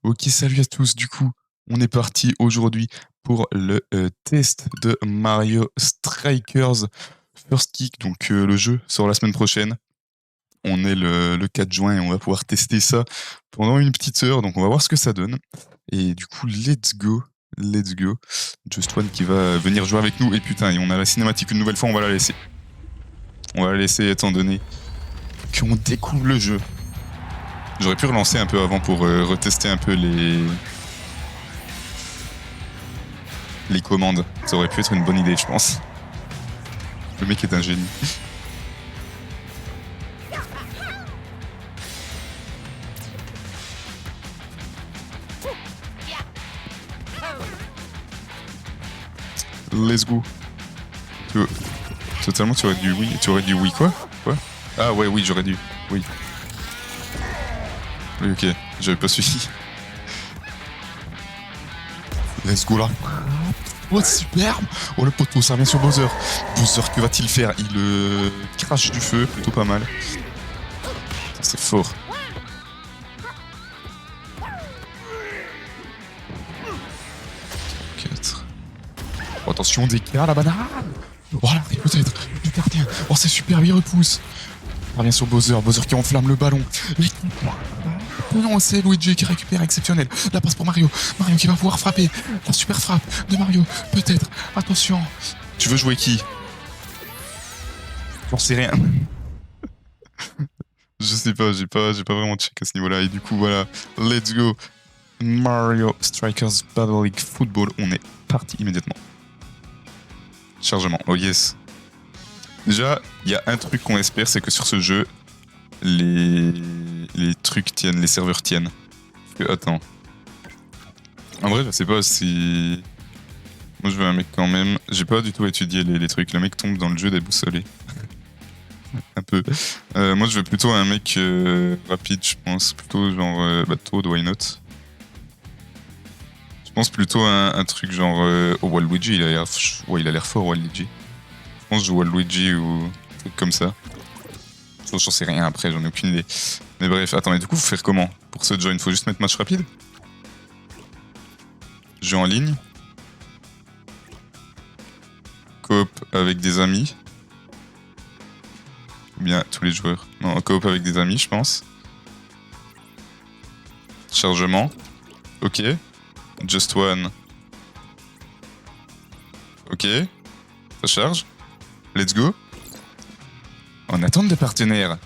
Ok, salut à tous. Du coup, on est parti aujourd'hui pour le test de Mario Strikers First Kick. Donc, le jeu sort la semaine prochaine. On est le 4 juin et on va pouvoir tester ça pendant une petite heure. Donc, on va voir ce que ça donne. Et du coup, let's go. Let's go. Just One qui va venir jouer avec nous. Et putain, et on a la cinématique une nouvelle fois, on va la laisser. On va la laisser étant donné qu'on découvre le jeu. J'aurais pu relancer un peu avant pour retester un peu les commandes. Ça aurait pu être une bonne idée, je pense. Le mec est un génie. Let's go. Totalement, tu aurais dû oui. Tu aurais dit oui quoi? Quoi? Ah ouais, oui, j'aurais dû. Oui. Oui, ok. J'avais pas suivi. Let's go là. Oh, superbe! Oh, le poteau, ça revient sur Bowser. Bowser, que va-t-il faire? Il crache du feu, plutôt pas mal. C'est fort. Oh, attention, dégâts, la banane! Oh, là, peut-être. Le gardien. Oh, c'est super, il repousse. Ça revient sur Bowser. Bowser qui enflamme le ballon. Non, c'est Luigi qui récupère, exceptionnel. La passe pour Mario. Mario qui va pouvoir frapper. La super frappe de Mario. Peut-être. Attention. Tu veux jouer qui? J'en sais rien. Je sais pas, j'ai pas vraiment check à ce niveau-là. Et du coup, voilà. Let's go. Mario Strikers Battle League Football. On est parti immédiatement. Chargement. Oh yes. Déjà, il y a un truc qu'on espère, c'est que sur ce jeu, les trucs tiennent, les serveurs tiennent. Parce que, attends. En vrai, je sais pas si... Moi, je veux un mec quand même... J'ai pas du tout étudié les trucs. Le mec tombe dans le jeu déboussolé. Un peu. Moi, je veux plutôt un mec rapide, je pense. Plutôt genre... Toad, why not? Je pense plutôt un truc genre... Oh, Waluigi, il a l'air fort, Waluigi. Je pense que je joue Waluigi ou un truc comme ça. J'en sais rien après, j'en ai aucune idée. Mais bref, attends, mais du coup, faut faire comment? Pour ce join, faut juste mettre match rapide? Jeu en ligne? Coop avec des amis? Ou bien tous les joueurs? Non, coop avec des amis, je pense. Chargement? Ok. Just One. Ok. Ça charge. Let's go. En attente de partenaire.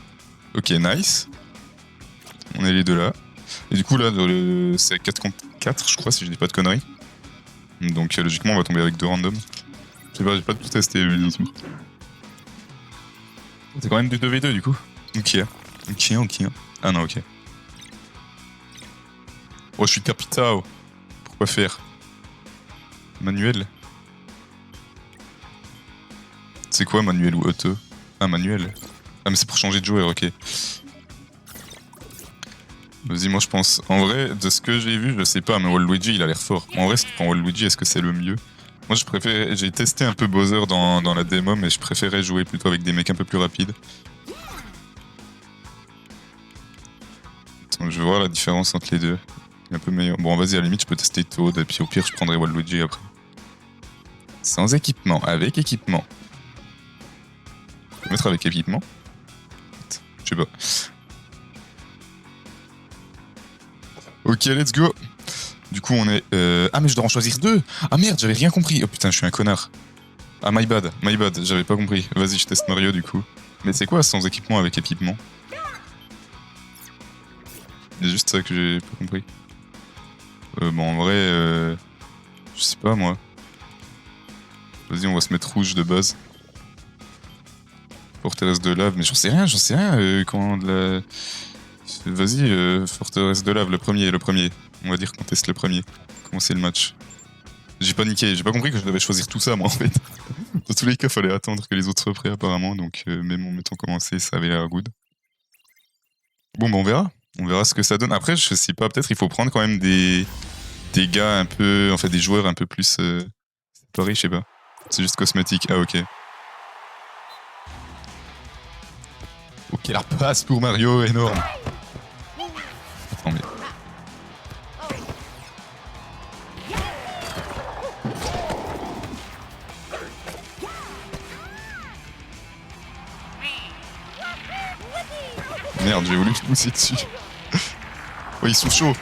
Ok, nice. On est les deux là. Et du coup, là, c'est 4 contre 4, je crois, si je dis pas de conneries. Donc, logiquement, on va tomber avec 2 randoms. Je sais pas, j'ai pas tout testé, bien sûr. C'est quand même du 2v2, du coup. Ok. Ah non, ok. Oh, je suis Capitao. Pourquoi faire? Manuel? C'est quoi, manuel ou auto? Ah, manuel. Ah, mais c'est pour changer de joueur, ok. Vas-y, moi je pense. En vrai, de ce que j'ai vu, je sais pas, mais Waluigi il a l'air fort. En vrai, si tu prends Waluigi, est-ce que c'est le mieux? Moi je préfère. J'ai testé un peu Bowser dans la démo, mais je préférais jouer plutôt avec des mecs un peu plus rapides. Donc je vais voir la différence entre les deux. Un peu meilleur. Bon, vas-y, à la limite, je peux tester Toad, et puis au pire, je prendrai Waluigi après. Sans équipement, avec équipement. Je peux mettre avec équipement? Je sais pas. Ok, let's go. Du coup, on est... Ah, mais je dois en choisir 2. Ah merde, j'avais rien compris. Oh putain, je suis un connard. Ah, my bad, j'avais pas compris. Vas-y, je teste Mario, du coup. Mais c'est quoi sans équipement avec équipement? C'est juste ça que j'ai pas compris. Bon, en vrai... Je sais pas, moi. Vas-y, on va se mettre rouge de base. Forteresse de lave, mais j'en sais rien, comment de la... Vas-y, forteresse de lave, le premier. On va dire qu'on teste le premier. Commencer le match. J'ai paniqué, j'ai pas compris que je devais choisir tout ça, moi, en fait. Dans tous les cas, fallait attendre que les autres soient prêts, apparemment, donc même en mettant commencer, ça avait l'air good. Bon, bah, on verra. On verra ce que ça donne. Après, je sais pas, peut-être il faut prendre quand même des gars un peu... Enfin, des joueurs un peu plus... séparés, je sais pas. C'est juste cosmétique. Ah, ok. Ok, la passe pour Mario, énorme. Attends, mais... Merde, j'ai voulu te pousser dessus. Oh, ils sont chauds.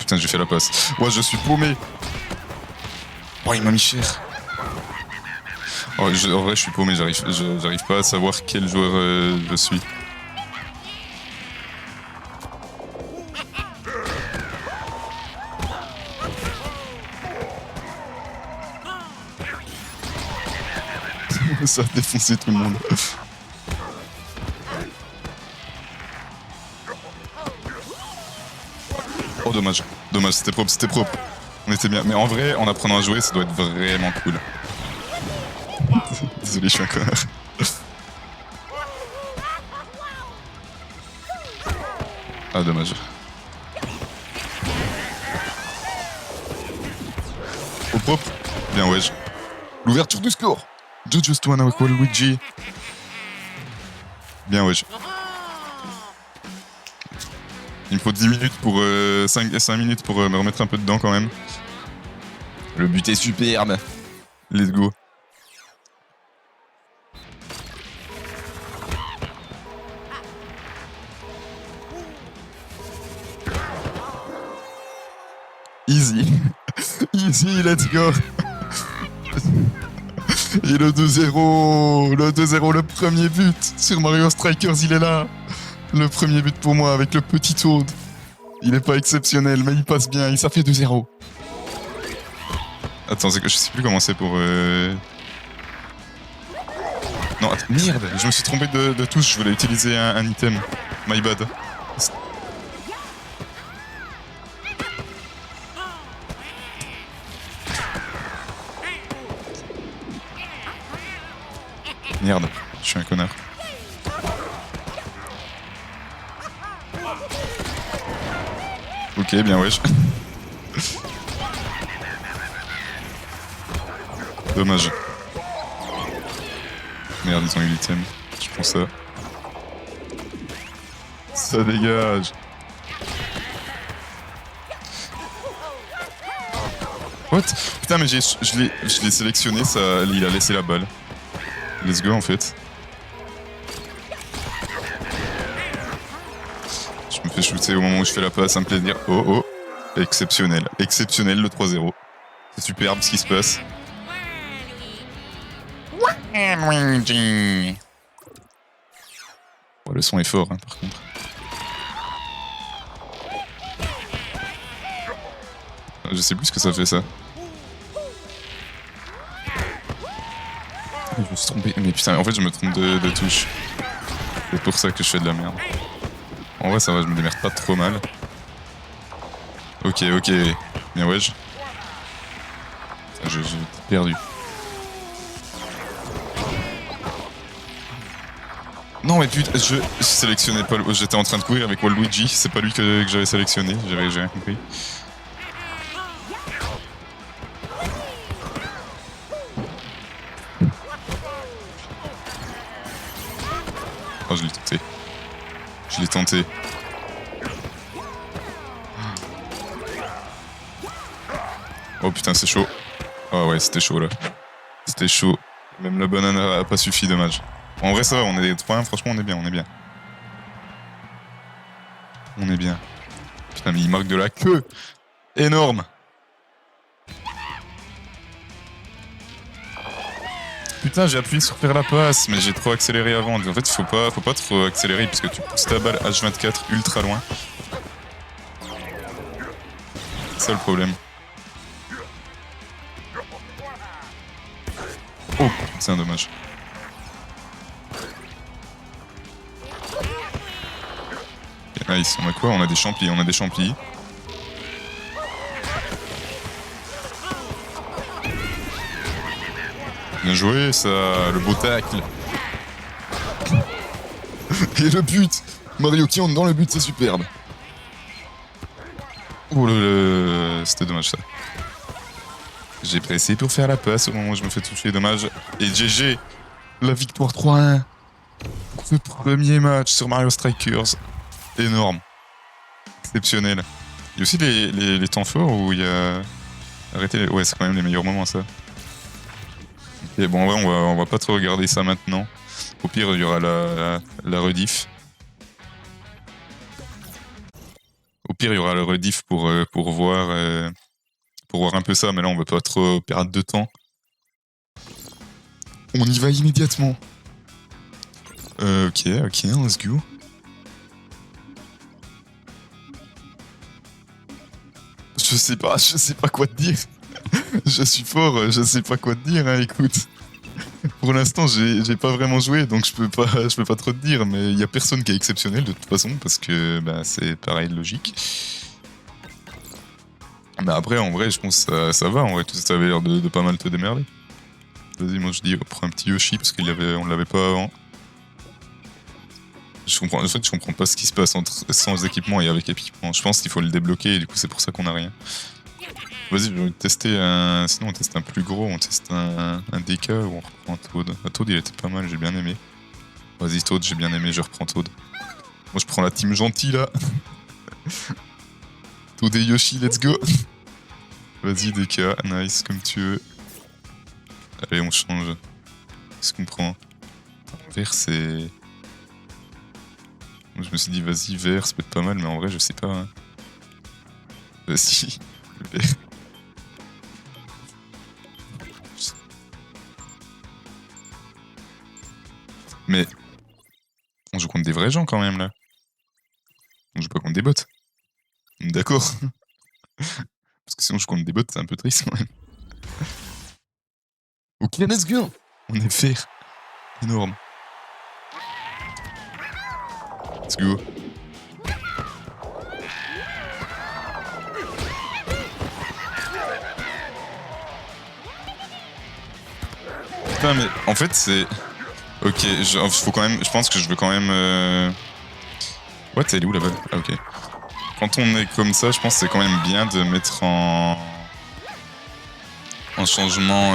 Putain, j'ai fait la passe. Ouais, je suis paumé. Oh, il m'a mis cher. Oh, en vrai, je suis paumé, j'arrive pas à savoir quel joueur je suis. Ça a défoncé tout le monde. Oh, dommage. Dommage, c'était propre, c'était propre. On était bien. Mais en vrai, en apprenant à jouer, ça doit être vraiment cool. Désolé, je suis un connard. Ah, dommage. Au propre. Bien, ouais. L'ouverture du score. Just one avec Waluigi. Bien, wesh. Il me faut 10 minutes pour 5 minutes pour me remettre un peu dedans quand même. Le but est superbe. Let's go. Easy. Easy, let's go. Et le 2-0, le 2-0, le premier but sur Mario Strikers, il est là. Le premier but pour moi avec le petit Toad. Il est pas exceptionnel, mais il passe bien, ça fait 2-0. Attends, je sais plus comment c'est pour... Non, attends, merde, je me suis trompé de touche, je voulais utiliser un item. My bad. Merde, je suis un connard. Ok, bien wesh. Dommage. Merde, ils ont eu l'item. Je prends ça. Ça dégage. What? Putain, mais je l'ai sélectionné, ça, il a laissé la balle. Let's go en fait. Je me fais shooter au moment où je fais la passe, un plaisir. Oh oh. Exceptionnel. Exceptionnel le 3-0. C'est superbe ce qui se passe. Oh, le son est fort hein, par contre. Je sais plus ce que ça fait ça. Je me suis trompé. Mais putain, en fait je me trompe de touche. C'est pour ça que je fais de la merde. En vrai ça va, je me démerde pas trop mal. Ok, ok. Bien ouais. J'ai perdu. Non mais putain, je sélectionnais pas... J'étais en train de courir avec Waluigi, c'est pas lui que j'avais sélectionné, j'avais rien compris. Oh, je l'ai tenté. Je l'ai tenté. Oh putain, c'est chaud. Oh ouais, c'était chaud là. C'était chaud. Même la banane a pas suffi, dommage. En vrai, ça va, on est 3-1, franchement, on est bien, on est bien. On est bien. Putain, mais il marque de la queue. Énorme. Putain, j'ai appuyé sur faire la passe, mais j'ai trop accéléré avant. En fait, faut pas trop accélérer parce que tu pousses ta balle H24 ultra loin. C'est ça le problème. Oh, c'est un dommage. Okay, nice, on a quoi? On a des champis, on a des champis. Bien joué, ça, le beau tacle. Et le but! Mario qui entre dans le but, c'est superbe. Oh c'était dommage ça. J'ai pressé pour faire la passe au moment où je me fais toucher, dommage. Et GG, la victoire 3-1 pour ce premier match sur Mario Strikers. Énorme. Exceptionnel. Il y a aussi les temps forts où il y a... Arrêtez, ouais, c'est quand même les meilleurs moments ça. Et bon, en vrai, on va pas trop regarder ça maintenant. Au pire, il y aura la rediff. Au pire, il y aura le rediff pour voir un peu ça, mais là, on va pas trop perdre de temps. On y va immédiatement. Ok, let's go. Je sais pas quoi te dire. Je suis fort, je sais pas quoi te dire, hein, écoute. Pour l'instant, j'ai pas vraiment joué, donc je peux pas trop te dire, mais il y a personne qui est exceptionnel de toute façon, parce que bah, c'est pareil logique. Bah après, en vrai, je pense que ça va, en vrai, tout ça avait l'air de pas mal te démerder. Vas-y, moi je dis, on prend un petit Yoshi, parce on l'avait pas avant. En fait, je comprends pas ce qui se passe sans équipement et avec équipement. Je pense qu'il faut le débloquer, et du coup, c'est pour ça qu'on a rien. Vas-y, j'ai envie de tester un... Sinon, on teste un plus gros, on teste un DK ou on reprend un Toad. Un Toad, il était pas mal, j'ai bien aimé. Vas-y, Toad, j'ai bien aimé, je reprends Toad. Moi, je prends la team gentille, là. Toad et Yoshi, let's go. Vas-y, DK, nice, comme tu veux. Allez, on change. Qu'est-ce qu'on prend? Vert, c'est... Je me suis dit, vas-y, vert, ça peut être pas mal, mais en vrai, je sais pas. Hein. Vas-y, le vert. Mais on joue contre des vrais gens quand même là. On joue pas contre des bots. D'accord. Parce que sinon je joue contre des bots, c'est un peu triste quand même. Ok, let's go. On est vert. Énorme. Let's go. Putain mais en fait c'est... Ok, faut quand même... Je pense que je veux quand même... What, elle est où la balle? Ah ok. Quand on est comme ça, je pense que c'est quand même bien de mettre en changement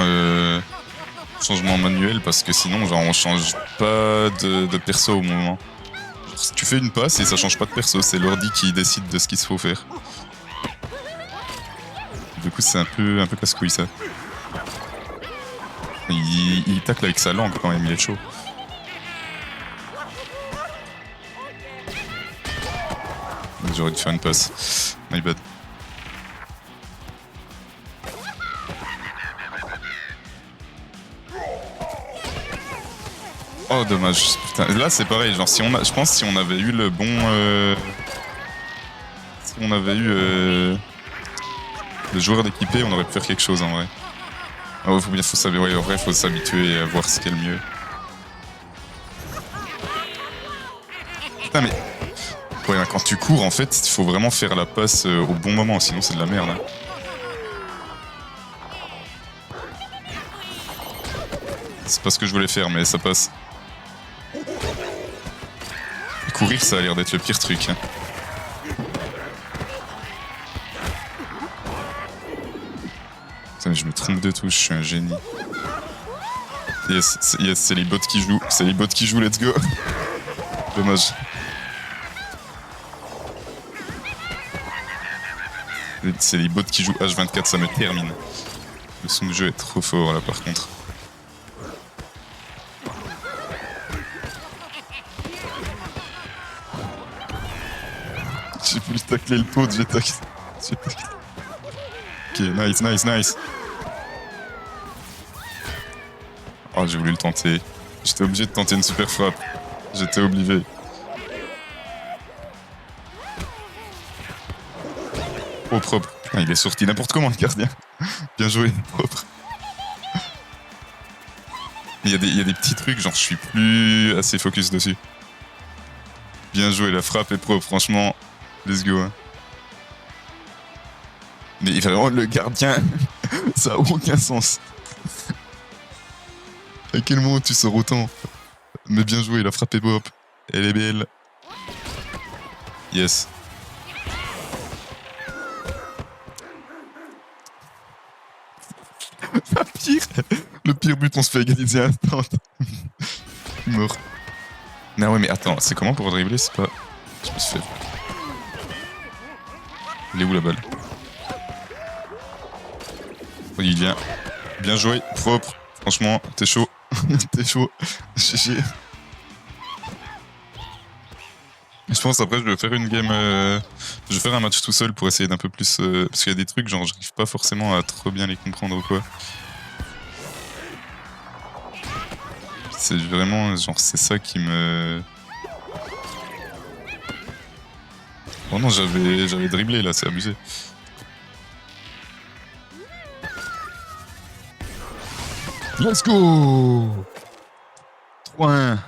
manuel parce que sinon genre on change pas de perso au moment. Genre, si tu fais une passe et ça change pas de perso, c'est l'ordi qui décide de ce qu'il faut faire. Du coup c'est un peu casse-couille ça. Il tacle avec sa langue quand même, il est chaud. J'aurais dû faire une passe. My bad. Oh dommage. Putain, là c'est pareil, genre je pense si on avait eu le bon... Si on avait eu le joueur d'équipé, on aurait pu faire quelque chose en vrai. Oh, faut s'habituer à voir ce qui est le mieux. Putain mais... Ouais, quand tu cours en fait, il faut vraiment faire la passe au bon moment, sinon c'est de la merde. Hein. C'est pas ce que je voulais faire, mais ça passe. Courir, ça a l'air d'être le pire truc. Hein. Putain, mais je me trompe de touche, je suis un génie. Yes, c'est les bots qui jouent. C'est les bots qui jouent, let's go. Dommage. C'est les bots qui jouent H24, ça me termine. Le son de jeu est trop fort là par contre. J'ai voulu tacler le pot, j'ai taclé. Ok, nice. Oh, j'ai voulu le tenter. J'étais obligé de tenter une super frappe. J'étais obligé. Oh, propre. Putain, il est sorti n'importe comment le gardien. Bien joué, propre. Il y a des petits trucs, genre je suis plus assez focus dessus. Bien joué, la frappe est propre, franchement. Let's go. Hein. Mais vraiment, le gardien, ça a aucun sens. À quel moment tu sors autant? Mais bien joué, la frappe est pop. Elle est belle. Yes. Le pire but, on se fait égaliser à instant. Mort. Non, ouais, mais attends, c'est comment pour dribbler? C'est pas. Je me suis fait. Il est où la balle? Oh, il vient. Bien joué, propre. Franchement, t'es chaud. T'es chaud. GG. Je pense après je vais faire une game. Je vais faire un match tout seul pour essayer d'un peu plus. Parce qu'il y a des trucs, genre j'arrive pas forcément à trop bien les comprendre ou quoi. C'est vraiment. Genre c'est ça qui me. Oh non, j'avais dribblé là, c'est abusé. Let's go 3-1.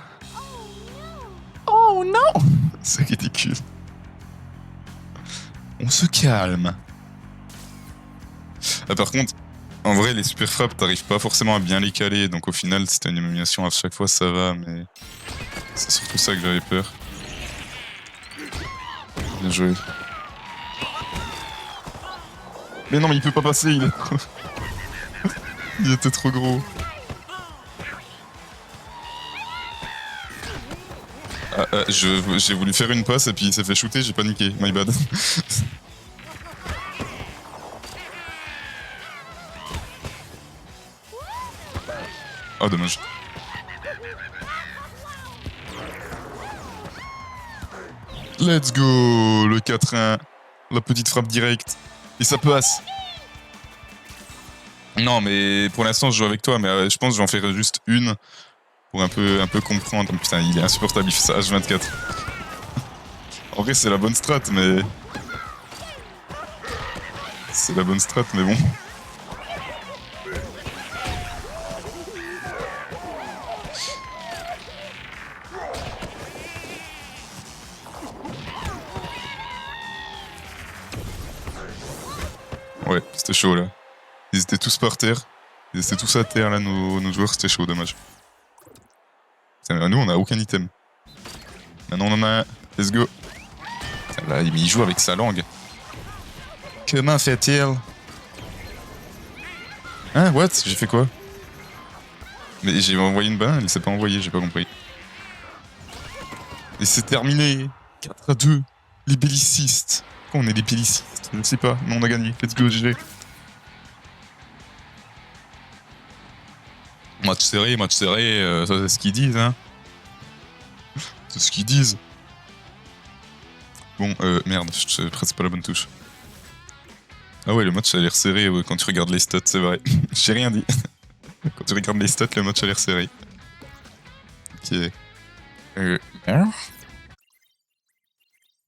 Oh non. C'est ridicule. On se calme. Ah, par contre, en vrai, les super frappes, t'arrives pas forcément à bien les caler, donc au final, si t'as une élimination à chaque fois, ça va, mais c'est surtout ça que j'avais peur. Bien joué. Mais non, mais il peut pas passer, il est... il était trop gros. J'ai voulu faire une passe et puis il s'est fait shooter, j'ai paniqué, my bad. Oh, dommage. Let's go, le 4-1, la petite frappe directe, et ça passe. Non, mais pour l'instant, je joue avec toi, mais je pense que je vais en faire juste une pour un peu comprendre. Putain, il est insupportable, il fait ça H24. En vrai, c'est la bonne strat, mais... C'est la bonne strat, mais bon. Ouais, c'était chaud, là. Ils étaient tous par terre. Ils étaient tous à terre, là, nos joueurs, c'était chaud, dommage. Putain, mais nous, on a aucun item. Maintenant, on en a un. Let's go. Putain, là, il joue avec sa langue. Comment fait-il? Hein, what? J'ai fait quoi? Mais j'ai envoyé une balle, il s'est pas envoyé, j'ai pas compris. Et c'est terminé. 4-2. Les bellicistes. Pourquoi on est les bellicistes? Je ne sais pas, mais on a gagné. Let's go, GG. Match serré, ça c'est ce qu'ils disent, hein. C'est ce qu'ils disent. Bon, merde, je presse pas la bonne touche. Ah ouais, le match a l'air serré ouais, quand tu regardes les stats, c'est vrai. J'ai rien dit. Quand tu regardes les stats, le match a l'air serré. Ok.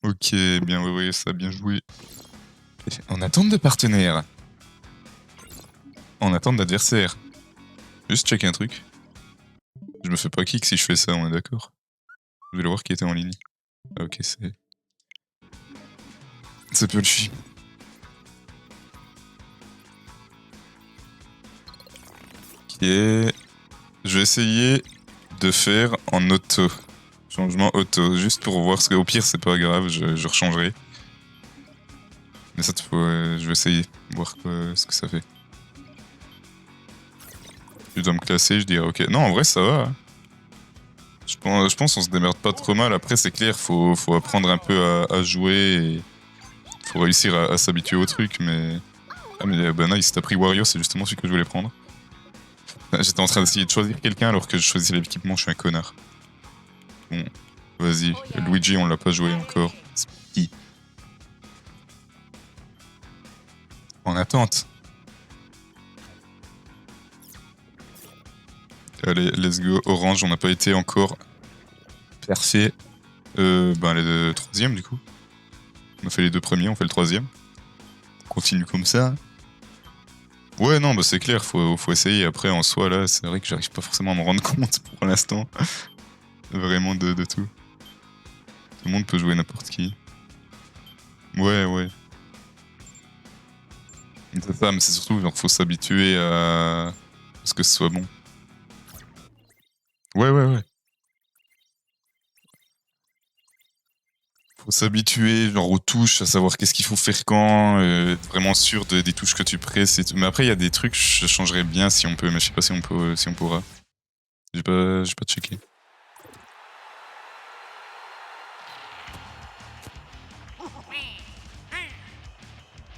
Ok, bien, ouais, ça a bien joué. En attente de partenaire. En attente d'adversaire. Juste checker un truc. Je me fais pas kick si je fais ça, on est d'accord. Je vais le voir qui était en ligne. Ah, ok, c'est... C'est Pulchy. Ok. Je vais essayer de faire en auto. Changement auto, juste pour voir, parce qu'au pire c'est pas grave, je rechangerai. Mais ça, je vais essayer, voir ce que ça fait. Je dois me classer, je dirais ok. Non, en vrai ça va. Hein. Je pense qu'on se démerde pas trop mal. Après c'est clair, faut apprendre un peu à jouer et faut réussir à s'habituer au truc, mais... Ah mais bah nice, t'as pris Wario, c'est justement celui que je voulais prendre. J'étais en train d'essayer de choisir quelqu'un alors que je choisis l'équipement, je suis un connard. Bon, vas-y, Luigi on l'a pas joué encore. C'est qui? En attente. Allez, let's go. Orange, on n'a pas été encore parfait. Ben le troisième du coup. On a fait les deux premiers, on fait le troisième. On continue comme ça. Ouais, non, bah c'est clair, faut essayer. Après, en soi, là, c'est vrai que j'arrive pas forcément à me rendre compte pour l'instant. Vraiment de tout. Tout le monde peut jouer n'importe qui. Ouais, ouais. C'est ça, mais c'est surtout, genre, faut s'habituer à ce que ce soit bon. Ouais, ouais, ouais. Faut s'habituer, genre, aux touches, à savoir qu'est-ce qu'il faut faire quand, être vraiment sûr des touches que tu presses et tout. Mais après, il y a des trucs, je changerais bien si on peut, mais je sais pas si on peut, si on pourra. J'ai pas checké.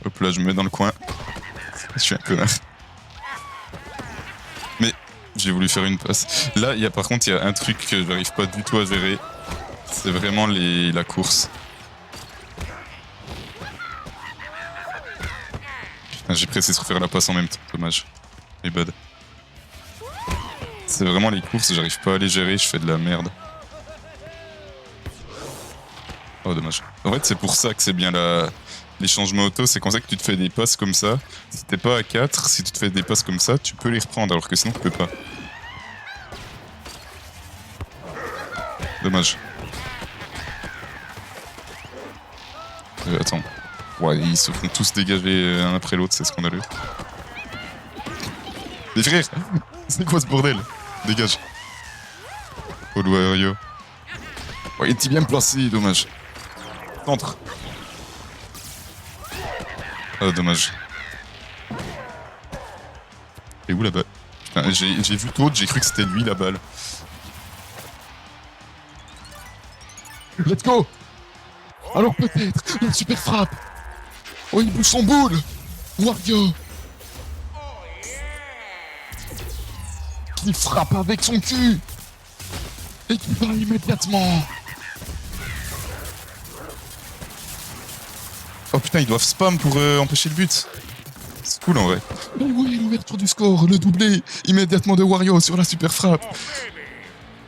Hop là, je me mets dans le coin. Je suis un connard. Mais J'ai voulu faire une passe. Là, par contre, il y a un truc que j'arrive pas du tout à gérer. C'est vraiment la course. Putain, j'ai pressé sur faire la passe en même temps. Dommage. Mais bad. C'est vraiment les courses, j'arrive pas à les gérer, je fais de la merde. Oh, dommage. En fait, c'est pour ça que c'est bien les changements auto, c'est comme ça que tu te fais des passes comme ça. Si t'es pas à 4, si tu te fais des passes comme ça, tu peux les reprendre, alors que sinon tu peux pas. Dommage. Attends. Ouais, ils se font tous dégager un après l'autre, c'est scandaleux. Les frères, c'est quoi ce bordel? Dégage. Oh, Wario. Ouais, il était bien placé, dommage. Entre. Ah, dommage. Et où la balle? Putain, j'ai vu Toad, j'ai cru que c'était lui la balle. Let's go! Alors peut-être, une super frappe! Oh, il bouge son boule! Wario! Qui frappe avec son cul! Et qui va immédiatement! Oh putain, ils doivent spam pour empêcher le but! C'est cool en vrai. Mais oui, l'ouverture du score, le doublé immédiatement de Wario sur la super frappe.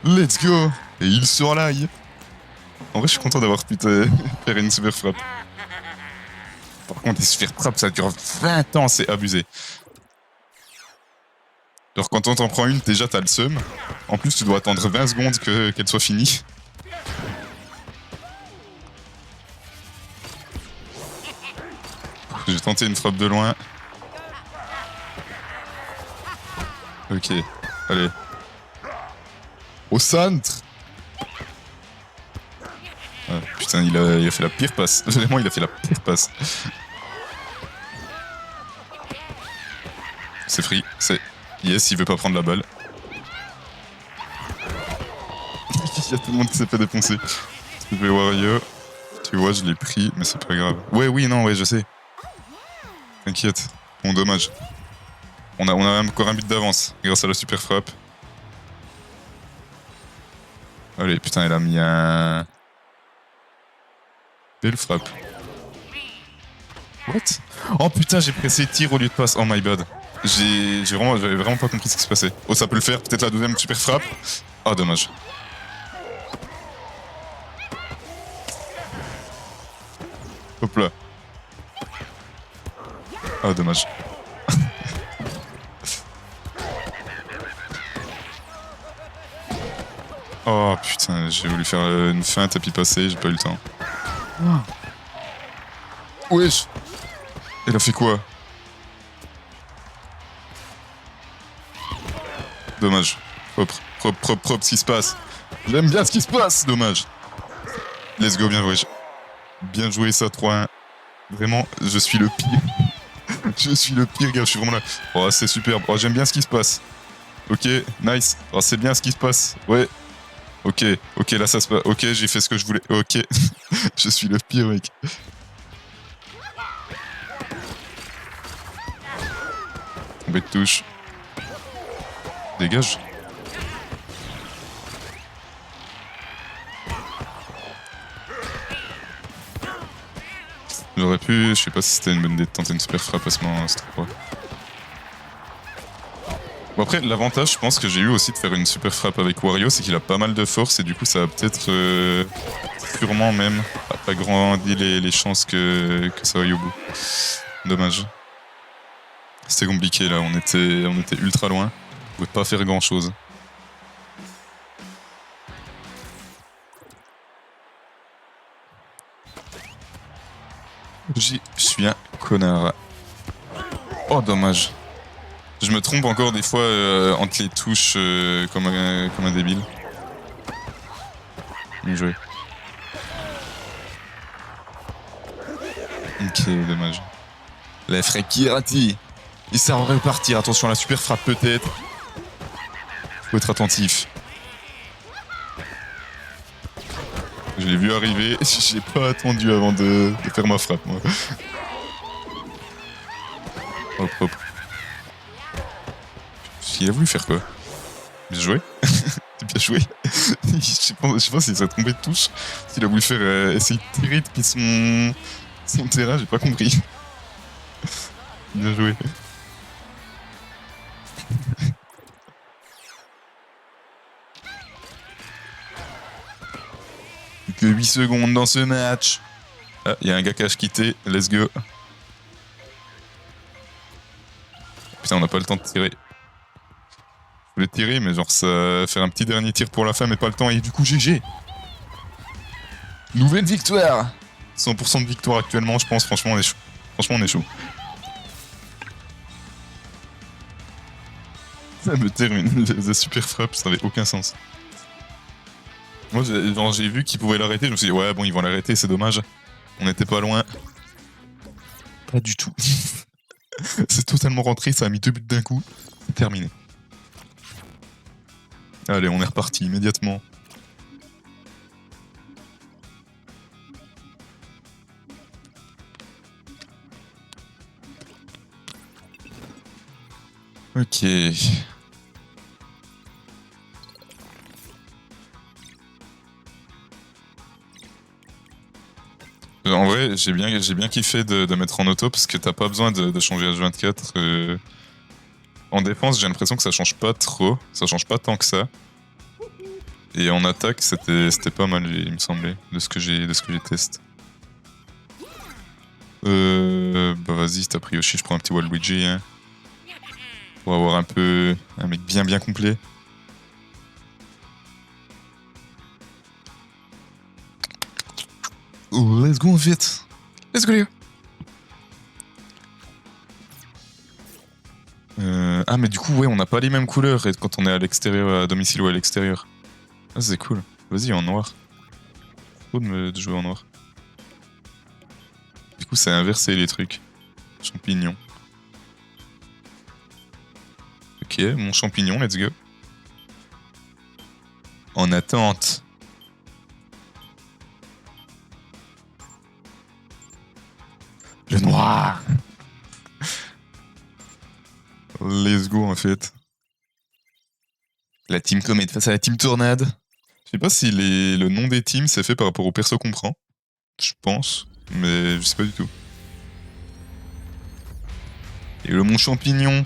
Let's go! Et il sur l'ail. En vrai, je suis content d'avoir pu faire une super frappe. Par contre, les super frappes, ça dure 20 ans, c'est abusé. Genre, quand on t'en prend une, déjà t'as le seum. En plus, tu dois attendre 20 secondes qu'elle soit finie. J'ai tenté une frappe de loin. Ok, allez. Au centre! Ah, putain, il a fait la pire passe. Vraiment, il a fait la pire passe. C'est free, c'est... Yes, il veut pas prendre la balle. Il y a tout le monde qui s'est fait défoncer. Je vais Wario. Tu vois, je l'ai pris, mais c'est pas grave. Ouais, oui, non, ouais, je sais. T'inquiète. Bon, dommage. On a encore un but d'avance, grâce à la super frappe. Allez, putain, elle a mis un... Belle frappe. What? Oh putain, j'ai pressé tir au lieu de passe. Oh my bad. J'avais vraiment pas compris ce qui se passait. Oh, ça peut le faire. Peut-être la deuxième super frappe. Ah, dommage. Hop là. Ah, dommage. Oh putain, j'ai voulu faire une feinte et puis passer, j'ai pas eu le temps. Wesh! Elle a fait quoi? Dommage. Propre ce qui se passe. J'aime bien ce qui se passe, dommage. Let's go, bien joué. Bien joué ça, 3-1. Vraiment, je suis le pire. Je suis le pire, gars, je suis vraiment là. Oh, c'est superbe. Oh, j'aime bien ce qui se passe. Ok, nice. Oh, c'est bien ce qui se passe. Ouais. Ok, là ça se passe. Ok, j'ai fait ce que je voulais. Ok. Je suis le pire, mec. Tombé de touche. Dégage. J'aurais pu, je sais pas si c'était une bonne idée de tenter une super frappe à ce moment, cet endroit. Bon après, l'avantage, je pense, que j'ai eu aussi de faire une super frappe avec Wario, c'est qu'il a pas mal de force et du coup ça a peut-être sûrement même agrandi les chances que ça aille au bout. Dommage. C'était compliqué là, on était ultra loin. On pouvait pas faire grand chose. Je suis un connard. Oh, dommage. Je me trompe encore des fois entre les touches comme un débile. Bien joué. Ok, dommage. Les frères Kirati. Et ça va repartir. Attention à la super frappe peut-être. Faut être attentif. Je l'ai vu arriver. J'ai pas attendu avant de faire ma frappe, moi. Hop. Il a voulu faire quoi? Bien joué. Bien joué. Je sais pas s'il s'est trompé de touche. S'il a voulu faire essayer de tirer depuis son terrain, j'ai pas compris. Bien joué. Plus que 8 secondes dans ce match. Ah, il y a un gars qui a quitté. Let's go. Putain, on n'a pas le temps de tirer. Je voulais tirer, mais genre ça faire un petit dernier tir pour la fin, mais pas le temps. Et du coup, GG. Nouvelle victoire. 100% de victoire actuellement, je pense. Franchement, on est chaud. Franchement, on est chaud. Ça me termine. La super frappe, ça avait aucun sens. Moi, j'ai vu qu'ils pouvaient l'arrêter. Je me suis dit, ouais, bon, ils vont l'arrêter, c'est dommage. On n'était pas loin. Pas du tout. C'est totalement rentré, ça a mis 2 buts d'un coup. C'est terminé. Allez, on est reparti immédiatement. Ok. En vrai, j'ai bien kiffé de mettre en auto parce que t'as pas besoin de changer H24. En défense, j'ai l'impression que ça change pas trop. Ça change pas tant que ça. Et en attaque, c'était pas mal, il me semblait, de ce que j'ai testé. Bah vas-y, t'as pris Yoshi, je prends un petit Waluigi. Hein. Pour avoir un peu un mec bien complet. Let's go vite. Let's go les gars. Ah mais du coup ouais, on n'a pas les mêmes couleurs quand on est à l'extérieur, à domicile ou à l'extérieur. Ah c'est cool. Vas-y en noir. Trop de jouer en noir. Du coup c'est inversé les trucs. Champignon. Ok, mon champignon, let's go. En attente. Le noir. Let's go en fait. La team Comet face à la team Tornade. Je sais pas si le nom des teams c'est fait par rapport au perso qu'on prend. Je pense, mais je sais pas du tout. Et le mon champignon.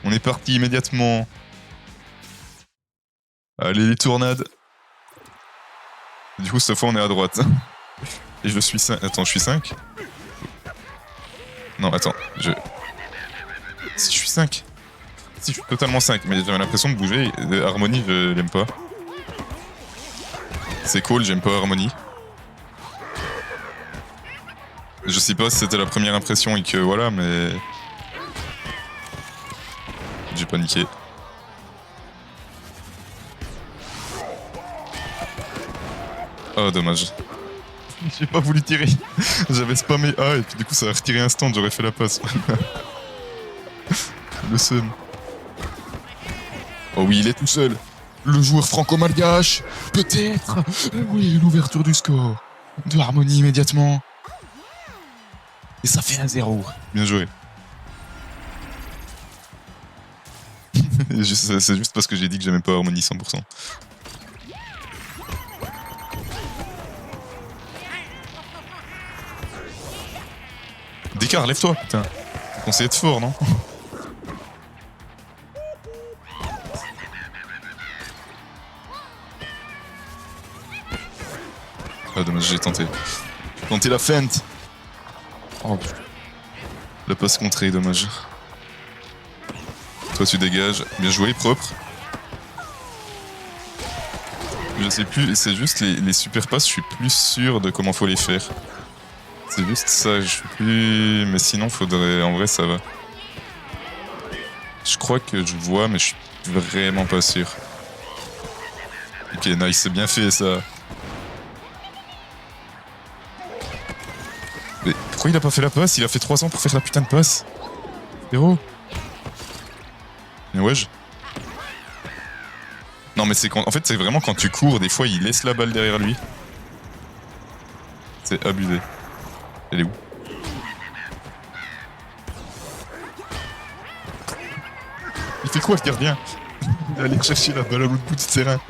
On est parti immédiatement. Allez les tornades. Du coup cette fois on est à droite. Et je suis 5. Attends, je suis 5 ? Non, attends, Si je suis 5 ? Si, je suis totalement 5, mais j'avais l'impression de bouger. Harmonie, je l'aime pas. C'est cool, j'aime pas Harmonie. Je sais pas si c'était la première impression et que voilà, mais... J'ai paniqué. Oh, dommage. J'ai pas voulu tirer. J'avais spammé A et puis du coup ça a retiré instant, j'aurais fait la passe. Le seum. Oh oui, il est tout seul. Le joueur franco-malgache. Peut-être. Oui, l'ouverture du score. De Harmonie immédiatement. Et ça fait 1-0. Bien joué. C'est juste parce que j'ai dit que j'aimais pas Harmonie 100%. Descartes, lève-toi, putain. T'es conseillé de fort, non? Ah dommage, j'ai tenté. Tenté la feinte. Oh putain. La passe contrée, dommage. Toi tu dégages. Bien joué, propre. Je sais plus, c'est juste les super passes, je suis plus sûr de comment faut les faire. C'est juste ça, je suis plus... Mais sinon, faudrait... En vrai, ça va. Je crois que je vois, mais je suis vraiment pas sûr. Ok, nice, c'est bien fait, ça. Mais pourquoi il a pas fait la passe? Il a fait 3 ans pour faire la putain de passe. Héros. Mais wesh. Non, mais c'est quand... En fait, c'est vraiment quand tu cours, des fois, il laisse la balle derrière lui. C'est abusé. Elle est où? Il fait quoi, le gardien? Il est allé chercher la balle à l'autre bout du terrain.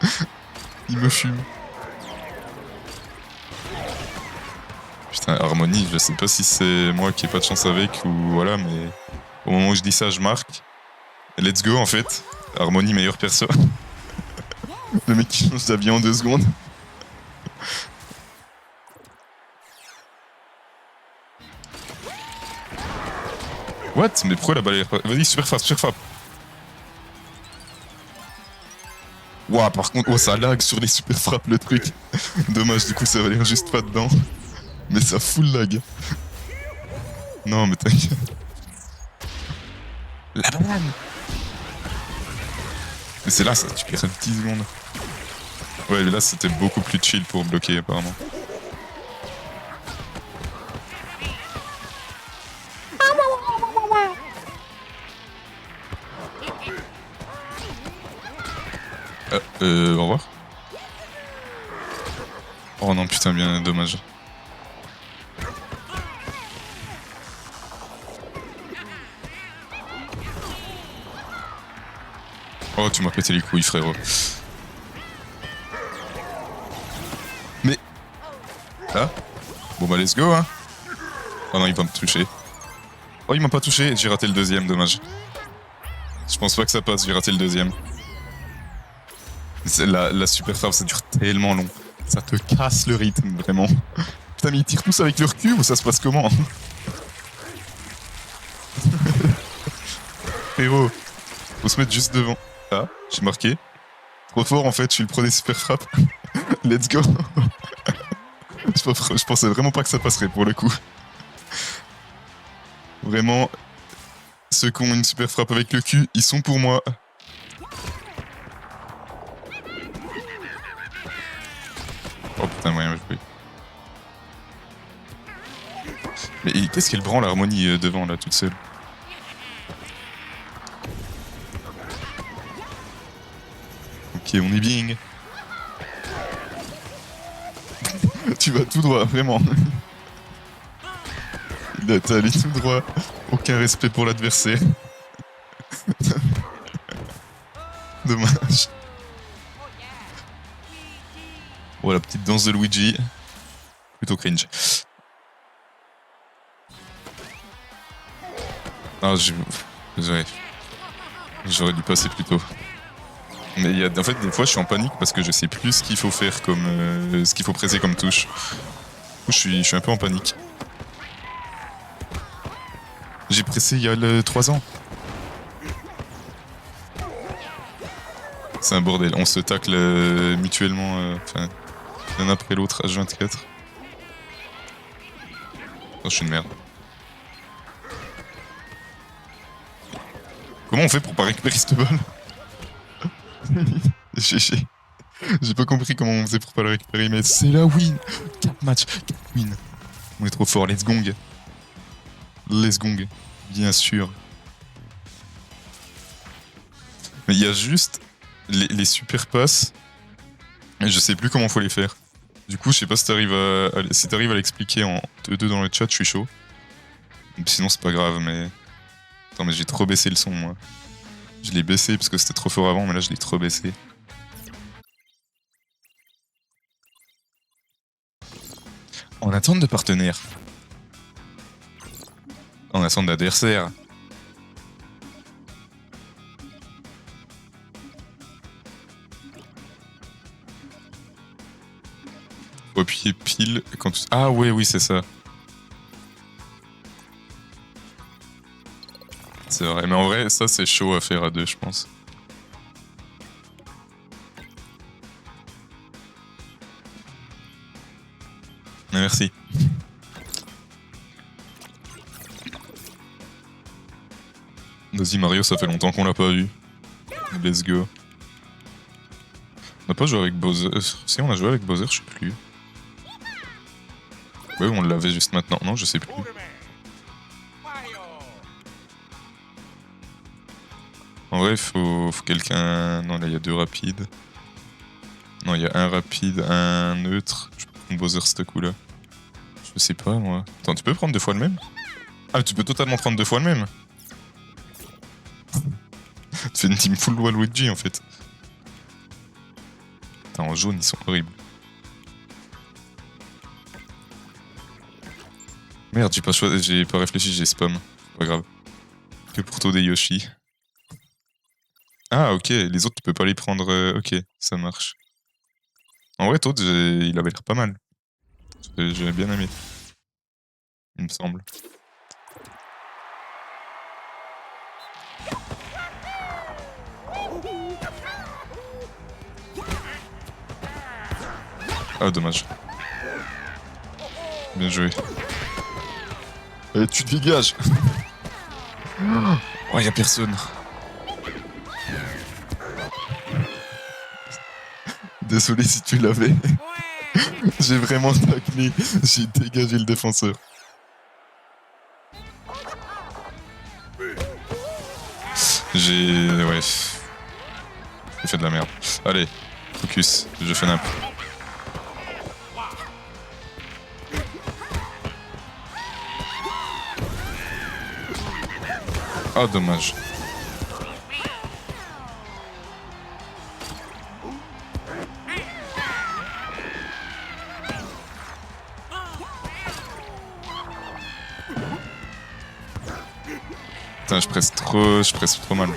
Il me fume. Putain, Harmonie, je sais pas si c'est moi qui ai pas de chance avec ou voilà, mais au moment où je dis ça, je marque. Let's go en fait. Harmonie, meilleur perso. Le mec qui change d'avis en 2 secondes. What? Mais pourquoi la balle est pas... Vas-y, super frappe, super frappe. Ouah, par contre, oh, ça lag sur les super frappes le truc. Dommage, du coup, ça va aller juste pas dedans. Mais ça full lag. Non, mais t'inquiète. La banane! Mais c'est là, ça, tu perds 10 secondes. Ouais, mais là, c'était beaucoup plus chill pour bloquer, apparemment. Au revoir. Oh non, putain, bien dommage. Oh, tu m'as pété les couilles, frérot. Mais... Ah. Bon bah, let's go, hein. Oh non, il va me toucher. Oh, il m'a pas touché, j'ai raté le deuxième, dommage. Je pense pas que ça passe, j'ai raté le deuxième. La super frappe, ça dure tellement long. Ça te casse le rythme, vraiment. Putain, mais ils tirent tous avec leur cul ou ça se passe comment? Frérot, faut se mettre juste devant. Ah, j'ai marqué. Trop fort en fait, je suis le pro des super frappes. Let's go. Je pensais vraiment pas que ça passerait pour le coup. Vraiment, ceux qui ont une super frappe avec le cul, ils sont pour moi. Oh putain, moyen joué. Mais qu'est-ce qu'elle branle l'harmonie devant là, toute seule? Ok, on est bien. Tu vas tout droit, vraiment. T'es allé tout droit. Aucun respect pour l'adversaire. Dommage. Oh, la petite danse de Luigi. Plutôt cringe. Ah, j'aurais dû passer plus tôt. Mais en fait, des fois, je suis en panique parce que je sais plus ce qu'il faut faire comme... ce qu'il faut presser comme touche. Du coup, je suis un peu en panique. J'ai pressé il y a 3 ans. C'est un bordel. On se tacle mutuellement, enfin, l'un après l'autre, H24. Oh, je suis une merde. Comment on fait pour pas récupérer cette balle? J'ai pas compris comment on faisait pour pas la récupérer, mais c'est la win! 4 matchs, 4 wins. On est trop fort, let's gong. Let's gong, bien sûr. Mais il y a juste les super passes, et je sais plus comment faut les faire. Du coup, je sais pas si t'arrives à l'expliquer en 2 dans le chat, je suis chaud. Sinon, c'est pas grave, mais... Attends, mais j'ai trop baissé le son, moi. Je l'ai baissé parce que c'était trop fort avant, mais là, je l'ai trop baissé. En attente de partenaire. En attente d'adversaire. Faut appuyer pile quand tu... Ah ouais, oui, c'est ça. C'est vrai, mais en vrai, ça c'est chaud à faire à 2, je pense. Mais merci. Vas-y Mario, ça fait longtemps qu'on l'a pas vu. Let's go. On n'a pas joué avec Bowser. Si, on a joué avec Bowser, je sais plus. Ouais, on l'avait juste maintenant. Non, je sais plus. En vrai, faut quelqu'un... Non, là, il y a 2 rapides. Non, il y a un rapide, un neutre. Je peux prendre Bowser, ce coup-là. Je sais pas, moi. Attends, tu peux prendre 2 fois le même? Ah, tu peux totalement prendre 2 fois le même. Tu fais une team full Waluigi en fait. Putain, en jaune, ils sont horribles. Merde, j'ai pas réfléchi, j'ai spam. C'est pas grave. Que pour Toad et Yoshi. Ah, ok, les autres, tu peux pas les prendre. Ok, ça marche. En vrai, Toad, il avait l'air pas mal. J'ai bien aimé. Il me semble. Ah, dommage. Bien joué. Allez, tu te dégages. Oh, y'a personne. Désolé si tu l'avais. J'ai vraiment taclé. J'ai dégagé le défenseur. Ouais. J'ai fait de la merde. Allez, focus. Je fais nap. Ah, dommage. Putain, je presse trop mal.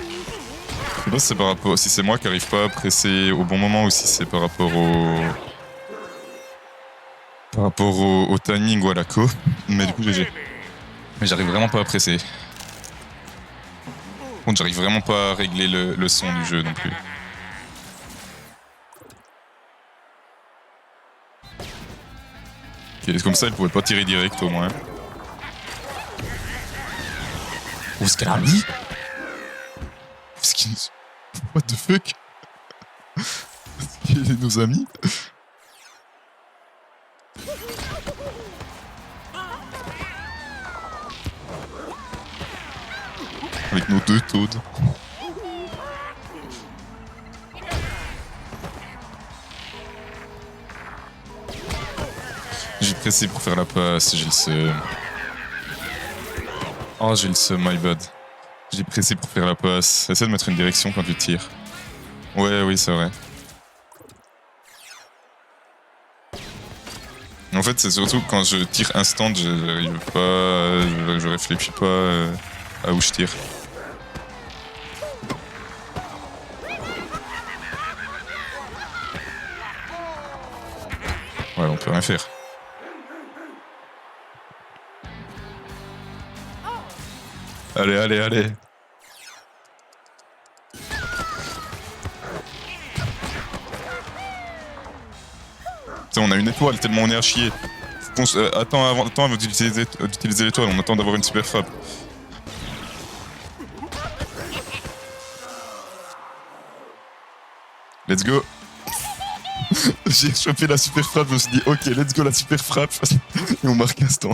Je sais pas si c'est par rapport, si c'est moi qui arrive pas à presser au bon moment ou si c'est par rapport au timing ou à la co. Mais du coup, GG. Mais j'arrive vraiment pas à presser. Par contre, j'arrive vraiment pas à régler le son du jeu non plus. Ok, comme ça, elle pouvait pas tirer direct au moins. Où est-ce qu'elle a mis? What the fuck? Est-ce qu'il nous a mis? Avec nos deux Toads. J'ai pressé pour faire la passe, j'ai le seum. Oh, j'ai le seum, my bad. J'ai pressé pour faire la passe. Essaie de mettre une direction quand tu tires. Ouais, oui, c'est vrai. En fait, c'est surtout quand je tire instant, j'arrive pas. Je réfléchis pas à où je tire. Ouais, on peut rien faire. Allez, allez, allez. Putain, on a une étoile tellement on est à chier. Attends avant d'utiliser l'étoile, on attend d'avoir une super frappe. Let's go. J'ai chopé la super frappe, je me suis dit ok, let's go la super frappe. Et on marque instant.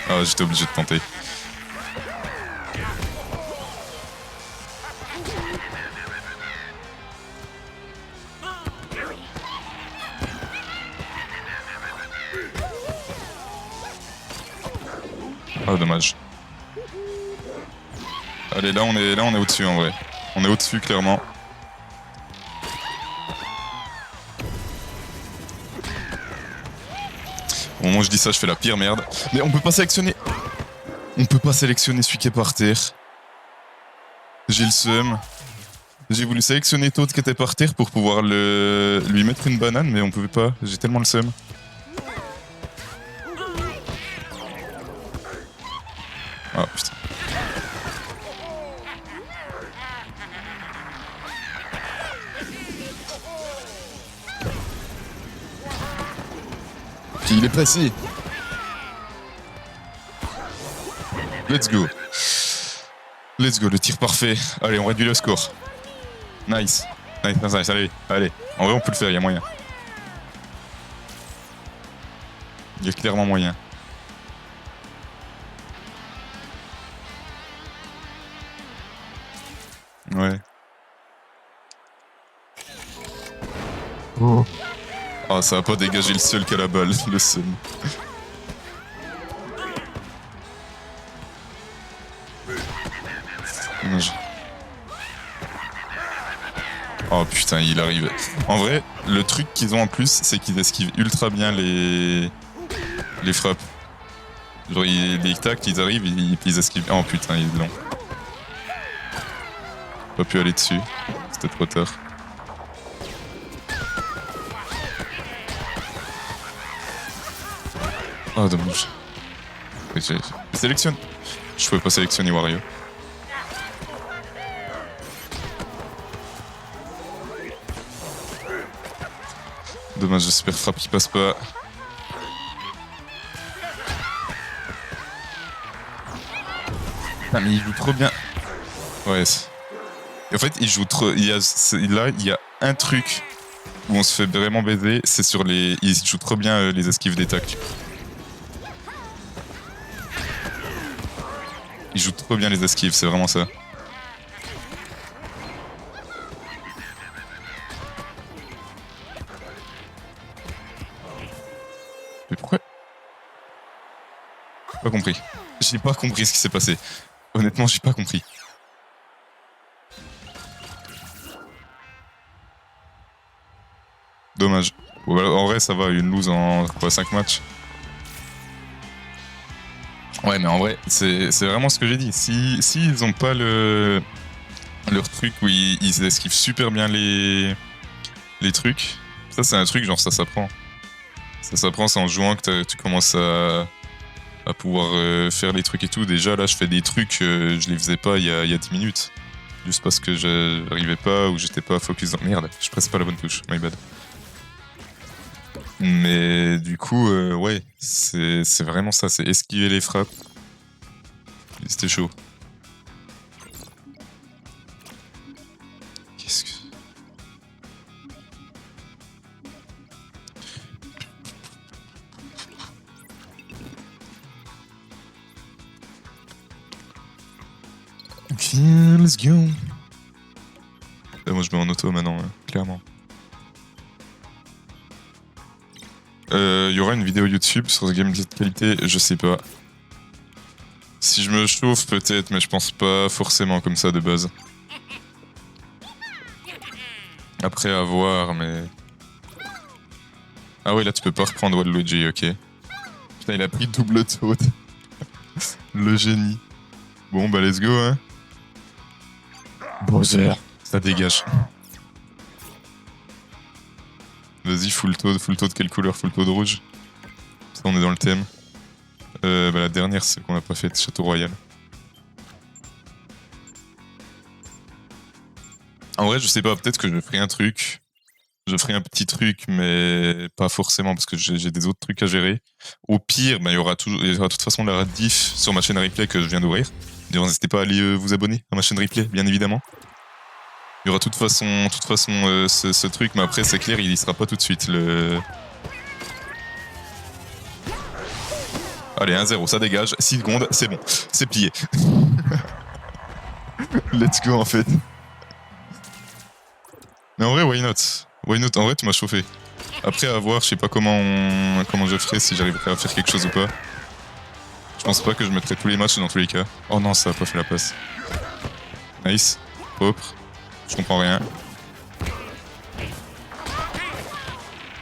Ah, j'étais obligé de tenter. Ah, dommage. Allez, là on est au-dessus en vrai. On est au-dessus clairement. Au moment où je dis ça, je fais la pire merde. Mais on peut pas sélectionner. On peut pas sélectionner celui qui est par terre. J'ai le seum. J'ai voulu sélectionner Toad qui était par terre pour pouvoir lui mettre une banane, mais on pouvait pas. J'ai tellement le seum. Ah putain. Puis il est passé. Let's go. Let's go, le tir parfait. Allez, on réduit le score. Nice. Nice, allez. En vrai, on peut le faire, il y a moyen. Il y a clairement moyen. Ouais. Oh. Ah, ça va pas dégager le seul qui a la balle, le seul. Dommage. Oh putain, il arrive. En vrai, le truc qu'ils ont en plus, c'est qu'ils esquivent ultra bien les frappes. Genre, les tacs, ils arrivent, ils esquivent. Oh putain, il est long. Pas pu aller dessus. C'était trop tard. Oh, dommage. Sélectionne. Je pouvais pas sélectionner Wario. Dommage, de super frappe qui passe pas. Ah, mais il joue trop bien. Ouais. En fait, il joue trop. Là, il y a un truc où on se fait vraiment baiser, c'est sur les. Il joue trop bien les esquives des tacles. Il joue trop bien les esquives, c'est vraiment ça. Mais pourquoi? J'ai pas compris. J'ai pas compris ce qui s'est passé. Honnêtement, j'ai pas compris. Dommage. Bon, en vrai, ça va, une lose en quoi, 5 matchs. Ouais, mais en vrai, c'est vraiment ce que j'ai dit. Si ils ont pas leur truc où ils esquivent super bien les trucs, ça c'est un truc, genre ça s'apprend. Ça s'apprend, c'est en jouant que tu commences à pouvoir faire les trucs et tout. Déjà, là, je fais des trucs, je les faisais pas il y a 10 minutes. Juste parce que j'arrivais pas ou j'étais pas focus dans... Merde, je presse pas la bonne touche, my bad. Mais du coup, ouais, c'est vraiment ça, c'est esquiver les frappes. C'était chaud. Qu'est-ce que... Ok, let's go. Moi je mets en auto maintenant, clairement. Il y aura une vidéo YouTube sur ce gameplay de qualité, je sais pas. Si je me chauffe peut-être, mais je pense pas forcément comme ça de base. Après à voir, mais... Ah ouais, là tu peux pas reprendre Waluigi, ok. Putain, il a pris double Toad. Le génie. Bon bah let's go, hein. Bowser, ça dégage. Vas-y, full Toad, quelle couleur? Full Toad rouge. Ça, on est dans le thème. Bah, la dernière, c'est qu'on a pas fait, Château Royal. En vrai, je sais pas, peut-être que je ferai un truc. Je ferai un petit truc, mais pas forcément, parce que j'ai des autres trucs à gérer. Au pire, bah, il y aura de toute façon la diff sur ma chaîne replay que je viens d'ouvrir. D'ailleurs, n'hésitez pas à aller vous abonner à ma chaîne replay, bien évidemment. Il y aura de toute façon ce truc, mais après, c'est clair, il y sera pas tout de suite. Allez, 1-0, ça dégage. 6 secondes, c'est bon. C'est plié. Let's go, en fait. Mais en vrai, why not? Why not? En vrai, tu m'as chauffé. Après, à voir, je sais pas comment je ferai, si j'arriverai à faire quelque chose ou pas. Je pense pas que je mettrai tous les matchs dans tous les cas. Oh non, ça a pas fait la passe. Nice. Propre. Je comprends rien.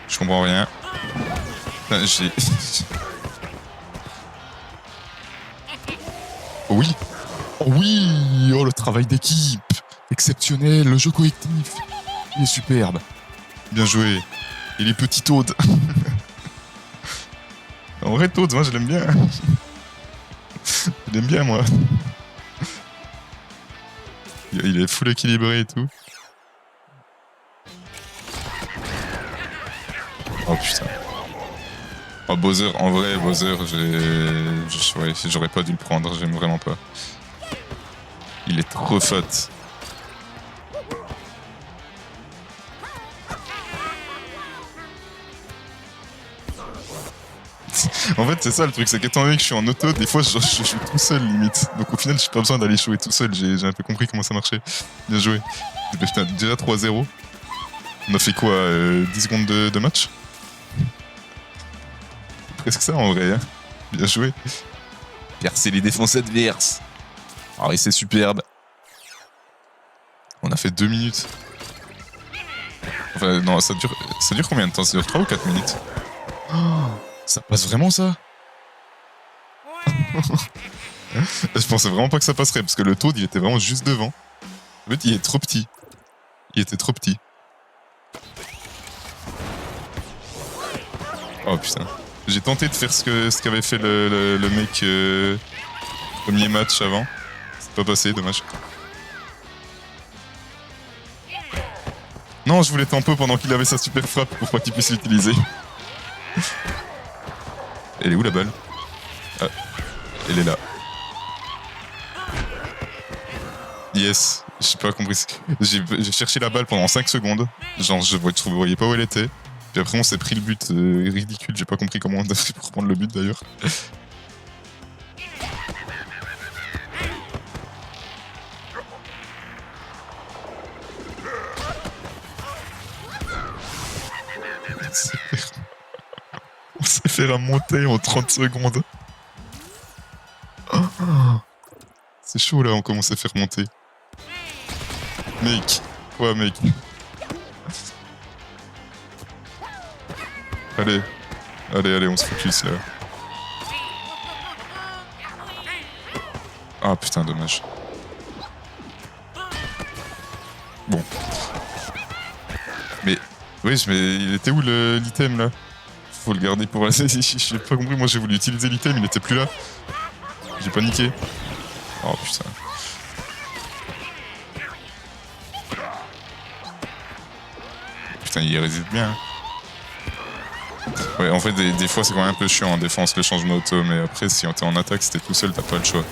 Je comprends rien. Enfin, j'ai... Oui. Oh oui. Oh, le travail d'équipe. Exceptionnel. Le jeu collectif. Il est superbe. Bien joué. Et les petits Toads. En vrai, Toads, moi, je l'aime bien. Je l'aime bien, moi. Il est full équilibré et tout. Oh putain. Oh Bowser, en vrai, Bowser, j'aurais pas dû le prendre, j'aime vraiment pas. Il est trop fat. En fait, c'est ça le truc, c'est qu'étant donné que je suis en auto, des fois je joue tout seul limite. Donc au final, j'ai pas besoin d'aller jouer tout seul, j'ai un peu compris comment ça marchait. Bien joué. Putain, déjà 3-0. On a fait quoi 10 secondes de match? Presque ça en vrai, hein. Bien joué. Percer les défenses adverses. Ah oui, c'est superbe. On a fait 2 minutes. Enfin, non, ça dure combien de temps? Ça dure 3 ou 4 minutes? Oh, ça passe vraiment ça? Je pensais vraiment pas que ça passerait, parce que le Toad, il était vraiment juste devant. En fait, il est trop petit. Il était trop petit. Oh putain. J'ai tenté de faire ce qu'avait fait le mec premier match avant. C'est pas passé, dommage. Non, je voulais tempo pendant qu'il avait sa super frappe pour pas qu'il puisse l'utiliser. Elle est où la balle? Ah, elle est là. Yes, j'ai pas compris. J'ai cherché la balle pendant 5 secondes. Genre, je voyais pas où elle était. Puis après, on s'est pris le but ridicule. J'ai pas compris comment on a fait pour prendre le but d'ailleurs. On s'est fait remonter en 30 secondes. C'est chaud là, comment on s'est fait remonter. Mec, ouais mec. Allez, allez, on se focus là. Ah putain, dommage. Bon. Mais, oui, mais il était où l'item là? Faut le garder pour... J'ai pas compris, moi j'ai voulu utiliser l'item, il était plus là. J'ai paniqué. Oh putain. Putain, il résiste bien. Hein. Ouais, en fait, des fois, c'est quand même un peu chiant en défense le changement auto, mais après, si t'es en attaque, si t'es tout seul, t'as pas le choix.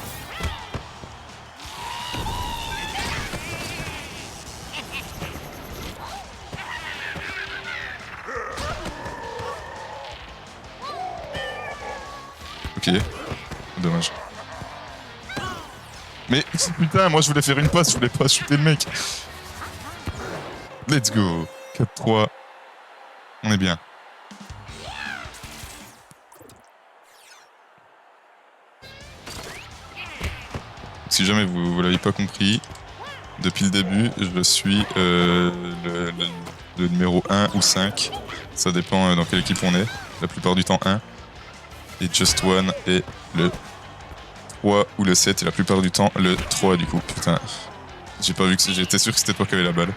Ok. Dommage. Mais putain, moi je voulais faire une passe, je voulais pas shooter le mec. Let's go. 4-3. On est bien. Si jamais vous l'avez pas compris, depuis le début, je suis le numéro 1 ou 5. Ça dépend dans quelle équipe on est. La plupart du temps 1. Et Just One est le 3 ou le 7 et la plupart du temps le 3 du coup. Putain. J'ai pas vu que j'étais sûr que c'était toi qui avais la balle.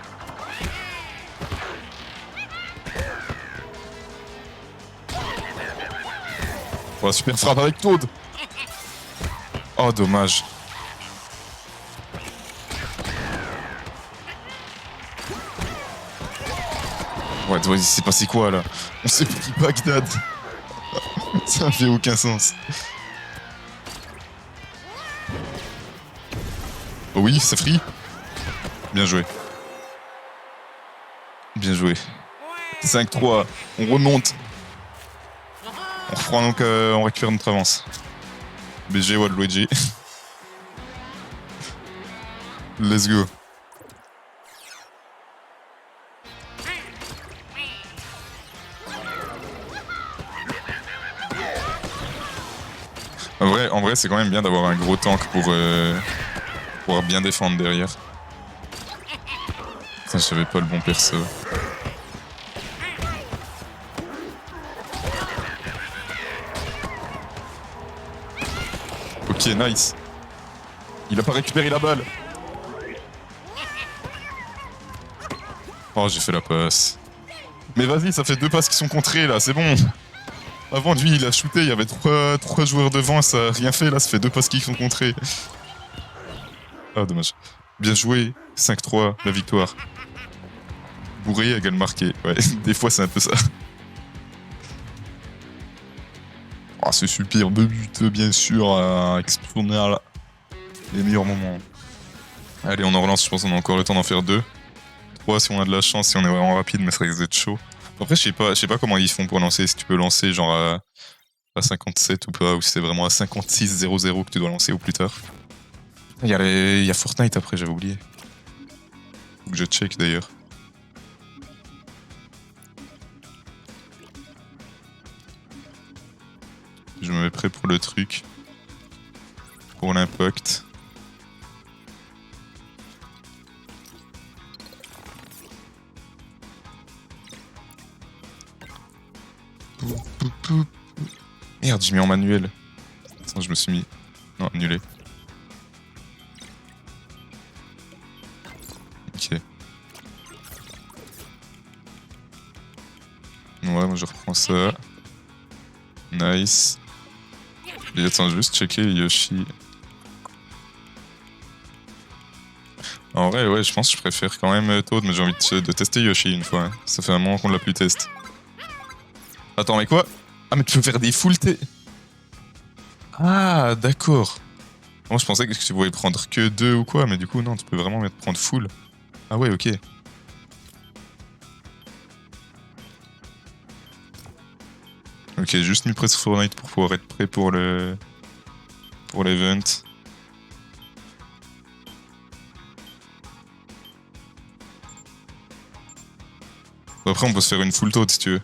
Oh, super frappe avec Toad. Oh, dommage. Ouais, il s'est passé quoi là? On s'est pris Bagdad. Ça fait aucun sens. Oh oui, c'est free. Bien joué. Bien joué. 5-3. On remonte. On reprend donc, on récupère notre avance. BG Waluigi. Let's go. En vrai, c'est quand même bien d'avoir un gros tank pour pouvoir bien défendre derrière. Putain, je savais pas le bon perso. Ok, nice. Il a pas récupéré la balle. Oh, j'ai fait la passe. Mais vas-y, ça fait 2 passes qui sont contrées là, c'est bon. Avant, lui, il a shooté, il y avait 3 joueurs devant, ça a rien fait, là, ça fait 2 passes qui sont contrées. Ah, dommage. Bien joué, 5-3, la victoire. Bourré égale marqué, ouais, des fois c'est un peu ça. Ah, ce superbe but, bien sûr, exceptionnel. Les meilleurs moments. Allez, on en relance, je pense qu'on a encore le temps d'en faire 2. 3 si on a de la chance, si on est vraiment rapide, mais ça risque d'être chaud. Après, je sais pas comment ils font pour lancer, si tu peux lancer genre à 57 ou pas, ou si c'est vraiment à 56-0-0 que tu dois lancer ou plus tard. Il y a Fortnite après, j'avais oublié. Faut que je check d'ailleurs. Je me mets prêt pour le truc. Pour l'impact. Merde, j'ai mis en manuel. Attends, je me suis mis... Non, annulé. Ok. Ouais, moi je reprends ça. Nice. Et attends, juste checker Yoshi. En vrai, ouais, je pense que je préfère quand même Toad, mais j'ai envie de tester Yoshi une fois. Hein. Ça fait un moment qu'on l'a plus test. Attends, mais quoi? Ah, mais tu peux faire des full T. Ah, d'accord. Moi, je pensais que tu pouvais prendre que 2 ou quoi, mais du coup, non, tu peux vraiment prendre full. Ah ouais, ok. Ok, juste mis prêt sur Fortnite pour pouvoir être prêt pour le... pour l'event. Après, on peut se faire une full Toad si tu veux.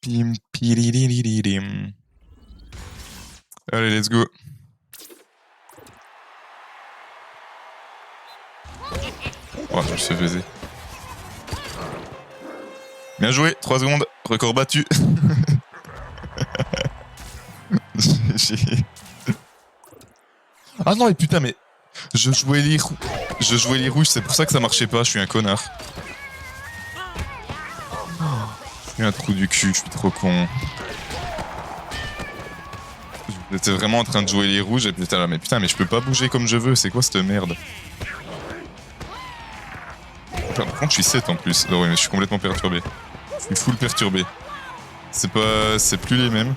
Pim, piriririm. Allez, let's go. Oh, je me suis fait baiser. Bien joué, 3 secondes, record battu. Ah non, mais putain, mais... Je jouais les rouges, c'est pour ça que ça marchait pas, je suis un connard. Je suis un trou du cul, je suis trop con. J'étais vraiment en train de jouer les rouges et putain là, mais putain, mais je peux pas bouger comme je veux, c'est quoi cette merde? Putain, par contre, je suis 7 en plus. Oh ouais, mais je suis complètement perturbé. Je suis full perturbé. C'est pas... c'est plus les mêmes.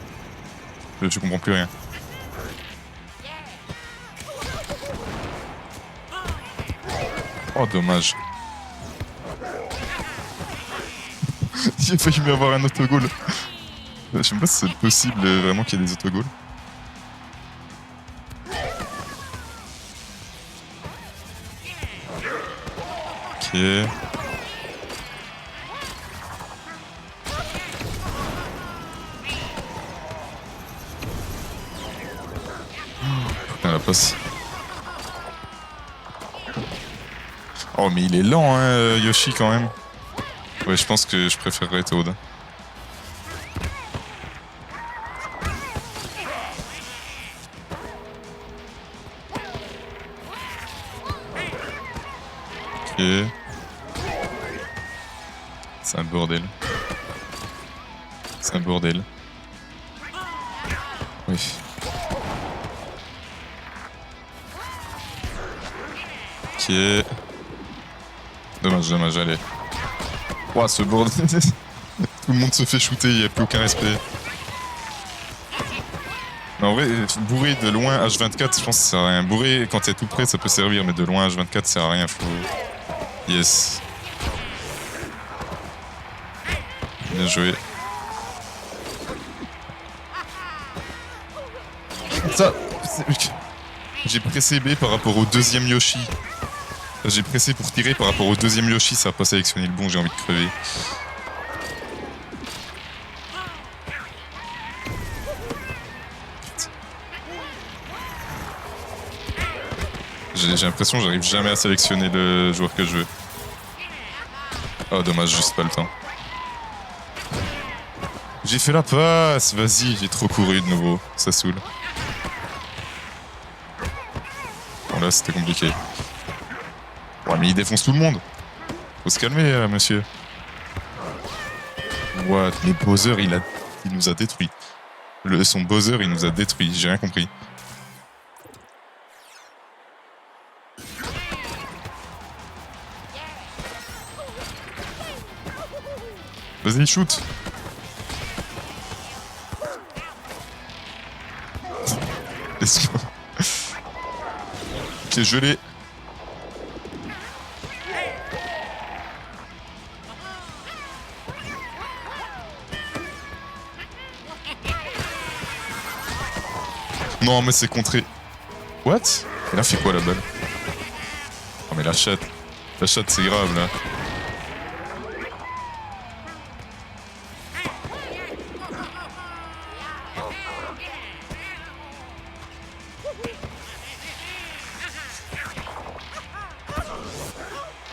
Je comprends plus rien. Oh, dommage. J'ai failli m'y avoir un autogol. Je sais pas si c'est possible vraiment qu'il y ait des autogols. Ok. Putain, la passe. Oh, mais il est lent, hein, Yoshi, quand même. Ouais, je pense que je préférerais Toad. Ok. C'est un bordel. C'est un bordel. Oui. Ok. Dommage, dommage, allez. Ouah, ce bordel. Tout le monde se fait shooter, il n'y a plus aucun respect. Non, en vrai, bourrer de loin H24, je pense que ça sert à rien. Bourrer quand t'es tout près, ça peut servir, mais de loin H24, ça sert à rien. Faut... Yes. Bien joué. Ça, j'ai pressé B par rapport au deuxième Yoshi. J'ai pressé pour tirer par rapport au deuxième Yoshi, ça a pas sélectionné le bon, j'ai envie de crever. J'ai l'impression que j'arrive jamais à sélectionner le joueur que je veux. Oh dommage, juste pas le temps. J'ai fait la passe, vas-y, j'ai trop couru de nouveau, ça saoule. Bon là c'était compliqué. Ouais mais il défonce tout le monde. Faut se calmer monsieur. What? Mais Bowser il nous a détruit. Son Bowser il nous a détruit, j'ai rien compris. Vas-y, shoot. Let's go. Ok, je l'ai. Non, mais c'est contré. What? Et là, fait quoi la balle? Oh, mais la chatte. La chatte, c'est grave là.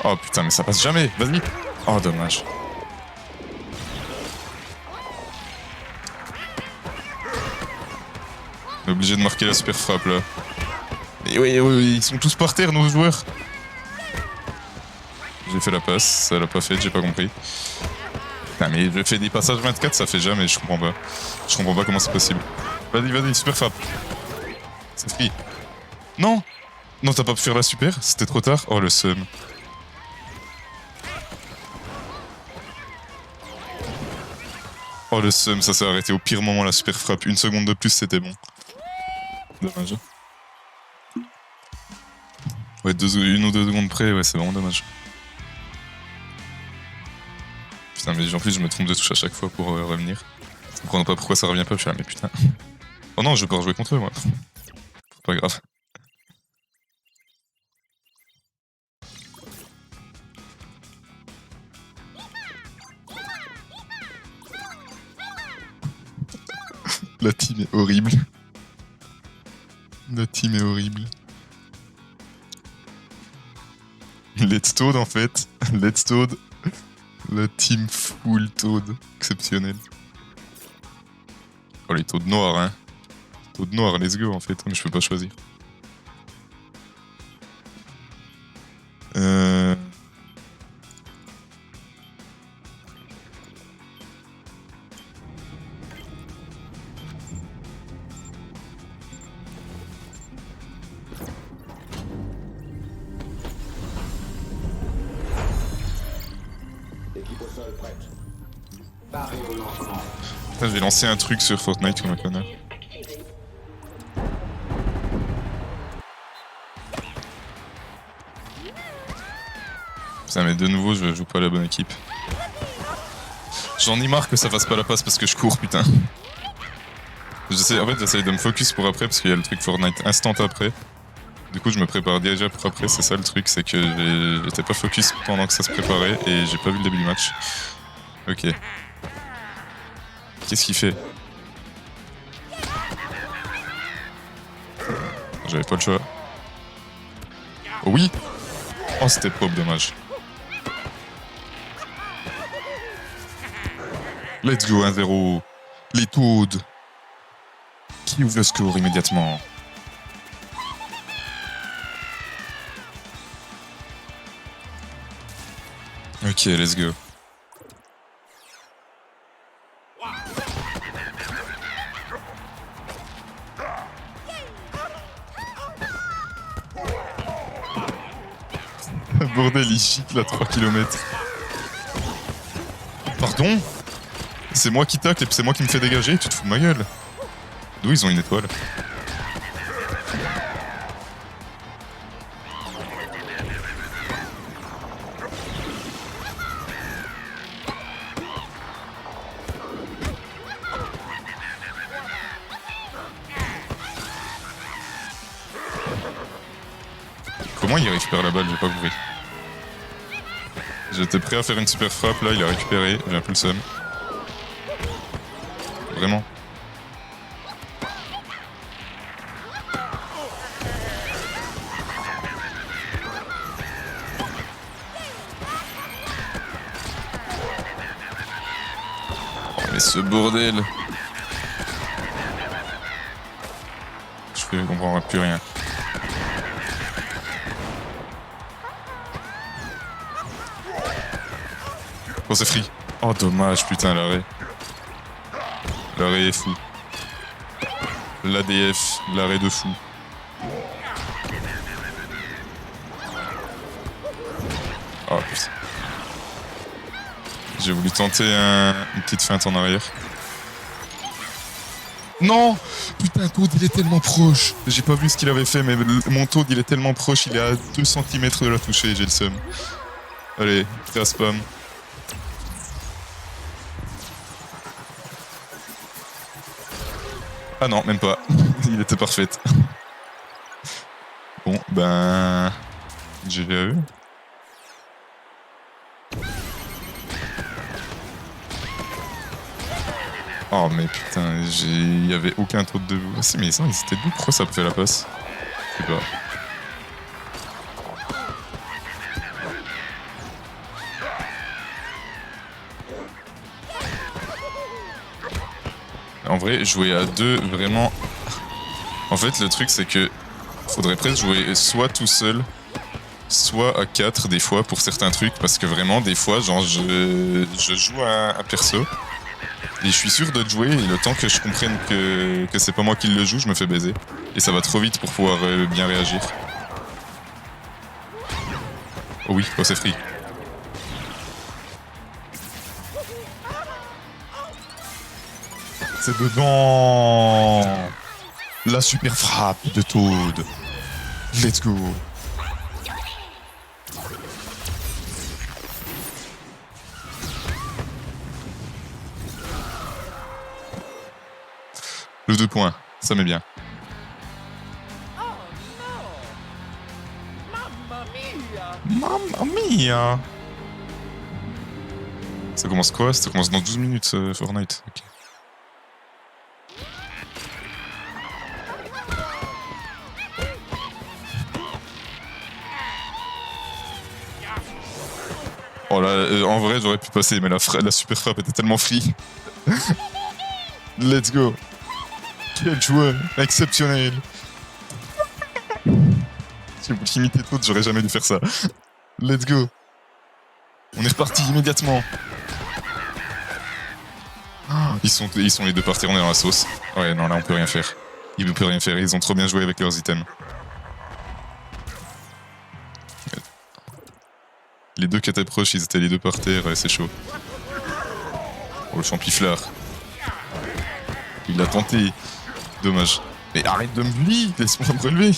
Oh putain, mais ça passe jamais. Vas-y. Oh, dommage. On est obligé de marquer la super frappe là. Et oui, ils sont tous par terre, nos joueurs. J'ai fait la passe, ça l'a pas fait, j'ai pas compris. Putain, mais je fais des passages 24, ça fait jamais, je comprends pas. Je comprends pas comment c'est possible. Vas-y, super frappe. C'est free. Non! Non, t'as pas pu faire la super? C'était trop tard? Oh, le seum. Oh, le seum, ça s'est arrêté au pire moment, la super frappe. Une seconde de plus, c'était bon. Dommage. Ouais, 1 ou 2 secondes près, ouais, c'est vraiment dommage. Putain, mais en plus, je me trompe de touche à chaque fois pour revenir. Je comprends pas pourquoi ça revient pas, je suis là, mais putain. Oh non, je vais pas rejouer contre eux, moi. Pas grave. La team est horrible. La team est horrible. Let's Toad en fait. Let's Toad. La team full Toad. Exceptionnel. Oh les Toads noirs hein. Toad noir, let's go en fait. Mais je peux pas choisir. Putain, je vais lancer un truc sur Fortnite comme un connard. Putain, mais de nouveau, je joue pas la bonne équipe. J'en ai marre que ça fasse pas la passe parce que je cours, putain. En fait, j'essaye de me focus pour après parce qu'il y a le truc Fortnite instant après. Du coup, je me prépare déjà pour après, c'est ça le truc, c'est que j'étais pas focus pendant que ça se préparait et j'ai pas vu le début du match. Ok. Qu'est-ce qu'il fait? J'avais pas le choix. Oh oui! Oh, c'était pop, dommage. Let's go 1-0. Les Toads. Qui ouvre le score immédiatement? Ok, let's go. Bordel, il gicle à 3 km. Pardon? C'est moi qui tacle et c'est moi qui me fais dégager, tu te fous de ma gueule. D'où ils ont une étoile? Comment il récupère la balle? J'ai pas compris. J'étais prêt à faire une super frappe, là il a récupéré, j'ai un peu le seum. Vraiment. Oh mais ce bordel. Je comprends plus rien. Oh c'est free. Oh dommage putain l'arrêt. L'arrêt est fou. L'ADF, l'arrêt de fou. Oh putain. J'ai voulu tenter une petite feinte en arrière. Non! Putain, Toad il est tellement proche. J'ai pas vu ce qu'il avait fait, mais mon Toad il est tellement proche, il est à 2 cm de la toucher, j'ai le seum. Allez, prêt à spam. Ah non, même pas. Il était parfait. Bon, ben... GG à eux. Oh mais putain, il y avait aucun trou de debout. Ah si mais ça, ils étaient debout, pourquoi ça a fait la passe? Je sais pas. En vrai, jouer à 2, vraiment... En fait, le truc, c'est que faudrait presque jouer soit tout seul, soit à 4 des fois pour certains trucs, parce que vraiment, des fois, genre, je joue à un perso, et je suis sûr de le jouer, et le temps que je comprenne que c'est pas moi qui le joue, je me fais baiser. Et ça va trop vite pour pouvoir bien réagir. Oh oui, oh c'est free. C'est dedans. La super frappe de Toad. Let's go. Le 2 points, ça met bien. Mamma mia. Ça commence quoi? Ça commence dans 12 minutes, Fortnite. Okay. Oh là, en vrai, j'aurais pu passer, mais la super frappe était tellement free. Let's go. Quel joueur exceptionnel. Si vous limitez tout, j'aurais jamais dû faire ça. Let's go. On est reparti immédiatement. Ils sont les deux partis, on est dans la sauce. Ouais, non, là, on peut rien faire. Ils ne peuvent rien faire, ils ont trop bien joué avec leurs items. Les deux qui proches, ils étaient les deux par terre, c'est chaud. Oh, le champiflard. Il a tenté. Dommage. Mais arrête de me bully, laisse-moi me relever.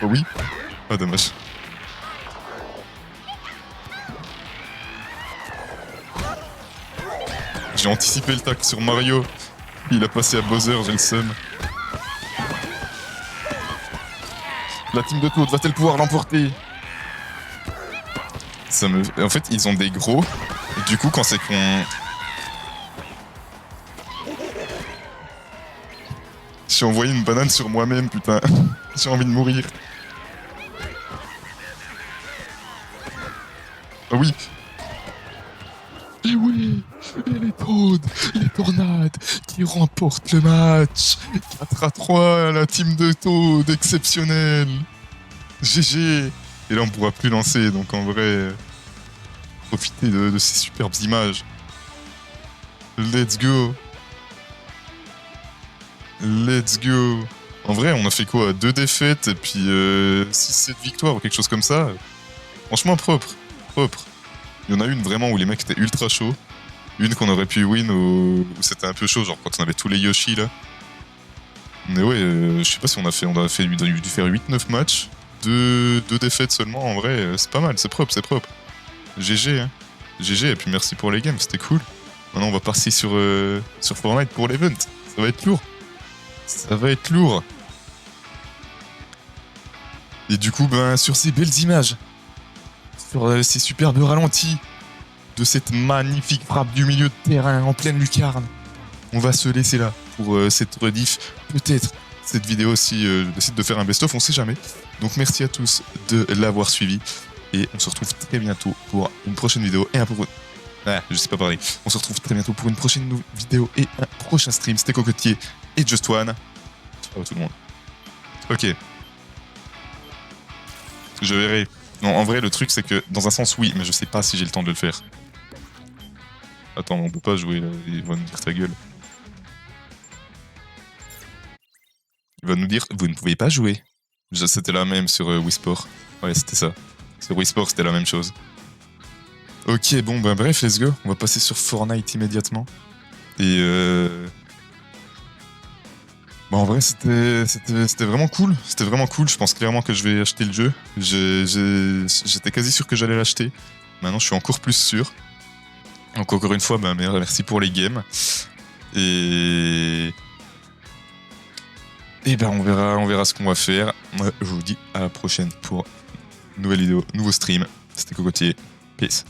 Oh oui. Ah, dommage. J'ai anticipé le tac sur Mario. Il a passé à Bowser, j'ai le seum. La team de Toad va-t-elle pouvoir l'emporter? En fait, ils ont des gros. Et du coup, quand c'est qu'on... J'ai envoyé une banane sur moi-même, putain. J'ai envie de mourir. Ah oui. Et oui, et les Toads, les tornades qui remportent le match. 4-3, la team de Toad, exceptionnelle. GG. Et là, on pourra plus lancer, donc en vrai, profitez de ces superbes images. Let's go. Let's go. En vrai, on a fait quoi? 2 défaites et puis 6-7 victoires ou quelque chose comme ça. Franchement, propre. Propre. Il y en a une vraiment où les mecs étaient ultra chauds. Une qu'on aurait pu win où c'était un peu chaud, genre quand on avait tous les Yoshi là. Mais ouais, je sais pas si on a dû faire 8-9 matchs. 2 défaites seulement, en vrai, c'est pas mal, c'est propre, c'est propre. GG, hein. GG, et puis merci pour les games, c'était cool. Maintenant, on va passer sur Fortnite pour l'event. Ça va être lourd. Ça va être lourd. Et du coup, ben, sur ces belles images, sur ces superbes ralentis de cette magnifique frappe du milieu de terrain en pleine lucarne, on va se laisser là pour cette rediff. Peut-être cette vidéo si je décide de faire un best-of, on sait jamais. Donc merci à tous de l'avoir suivi. Et on se retrouve très bientôt pour une prochaine vidéo et je sais pas parler. On se retrouve très bientôt pour une prochaine vidéo et un prochain stream. C'était Cocotier et Just One. Ciao tout le monde. Ok. Je verrai. Non, en vrai, le truc, c'est que dans un sens, oui, mais je sais pas si j'ai le temps de le faire. Attends, on peut pas jouer là. Il va nous dire ta gueule. Il va nous dire, vous ne pouvez pas jouer. C'était la même sur Wii Sport. Ouais, c'était ça. Sur Wii Sport, c'était la même chose. Ok, bon, bah bref, let's go. On va passer sur Fortnite immédiatement. Et bah, en vrai, c'était vraiment cool. C'était vraiment cool. Je pense clairement que je vais acheter le jeu. J'étais quasi sûr que j'allais l'acheter. Maintenant, je suis encore plus sûr. Donc encore une fois, bah, merci pour les games. Et ben on verra ce qu'on va faire. Moi, je vous dis à la prochaine pour une nouvelle vidéo, nouveau stream. C'était Cocotier. Peace.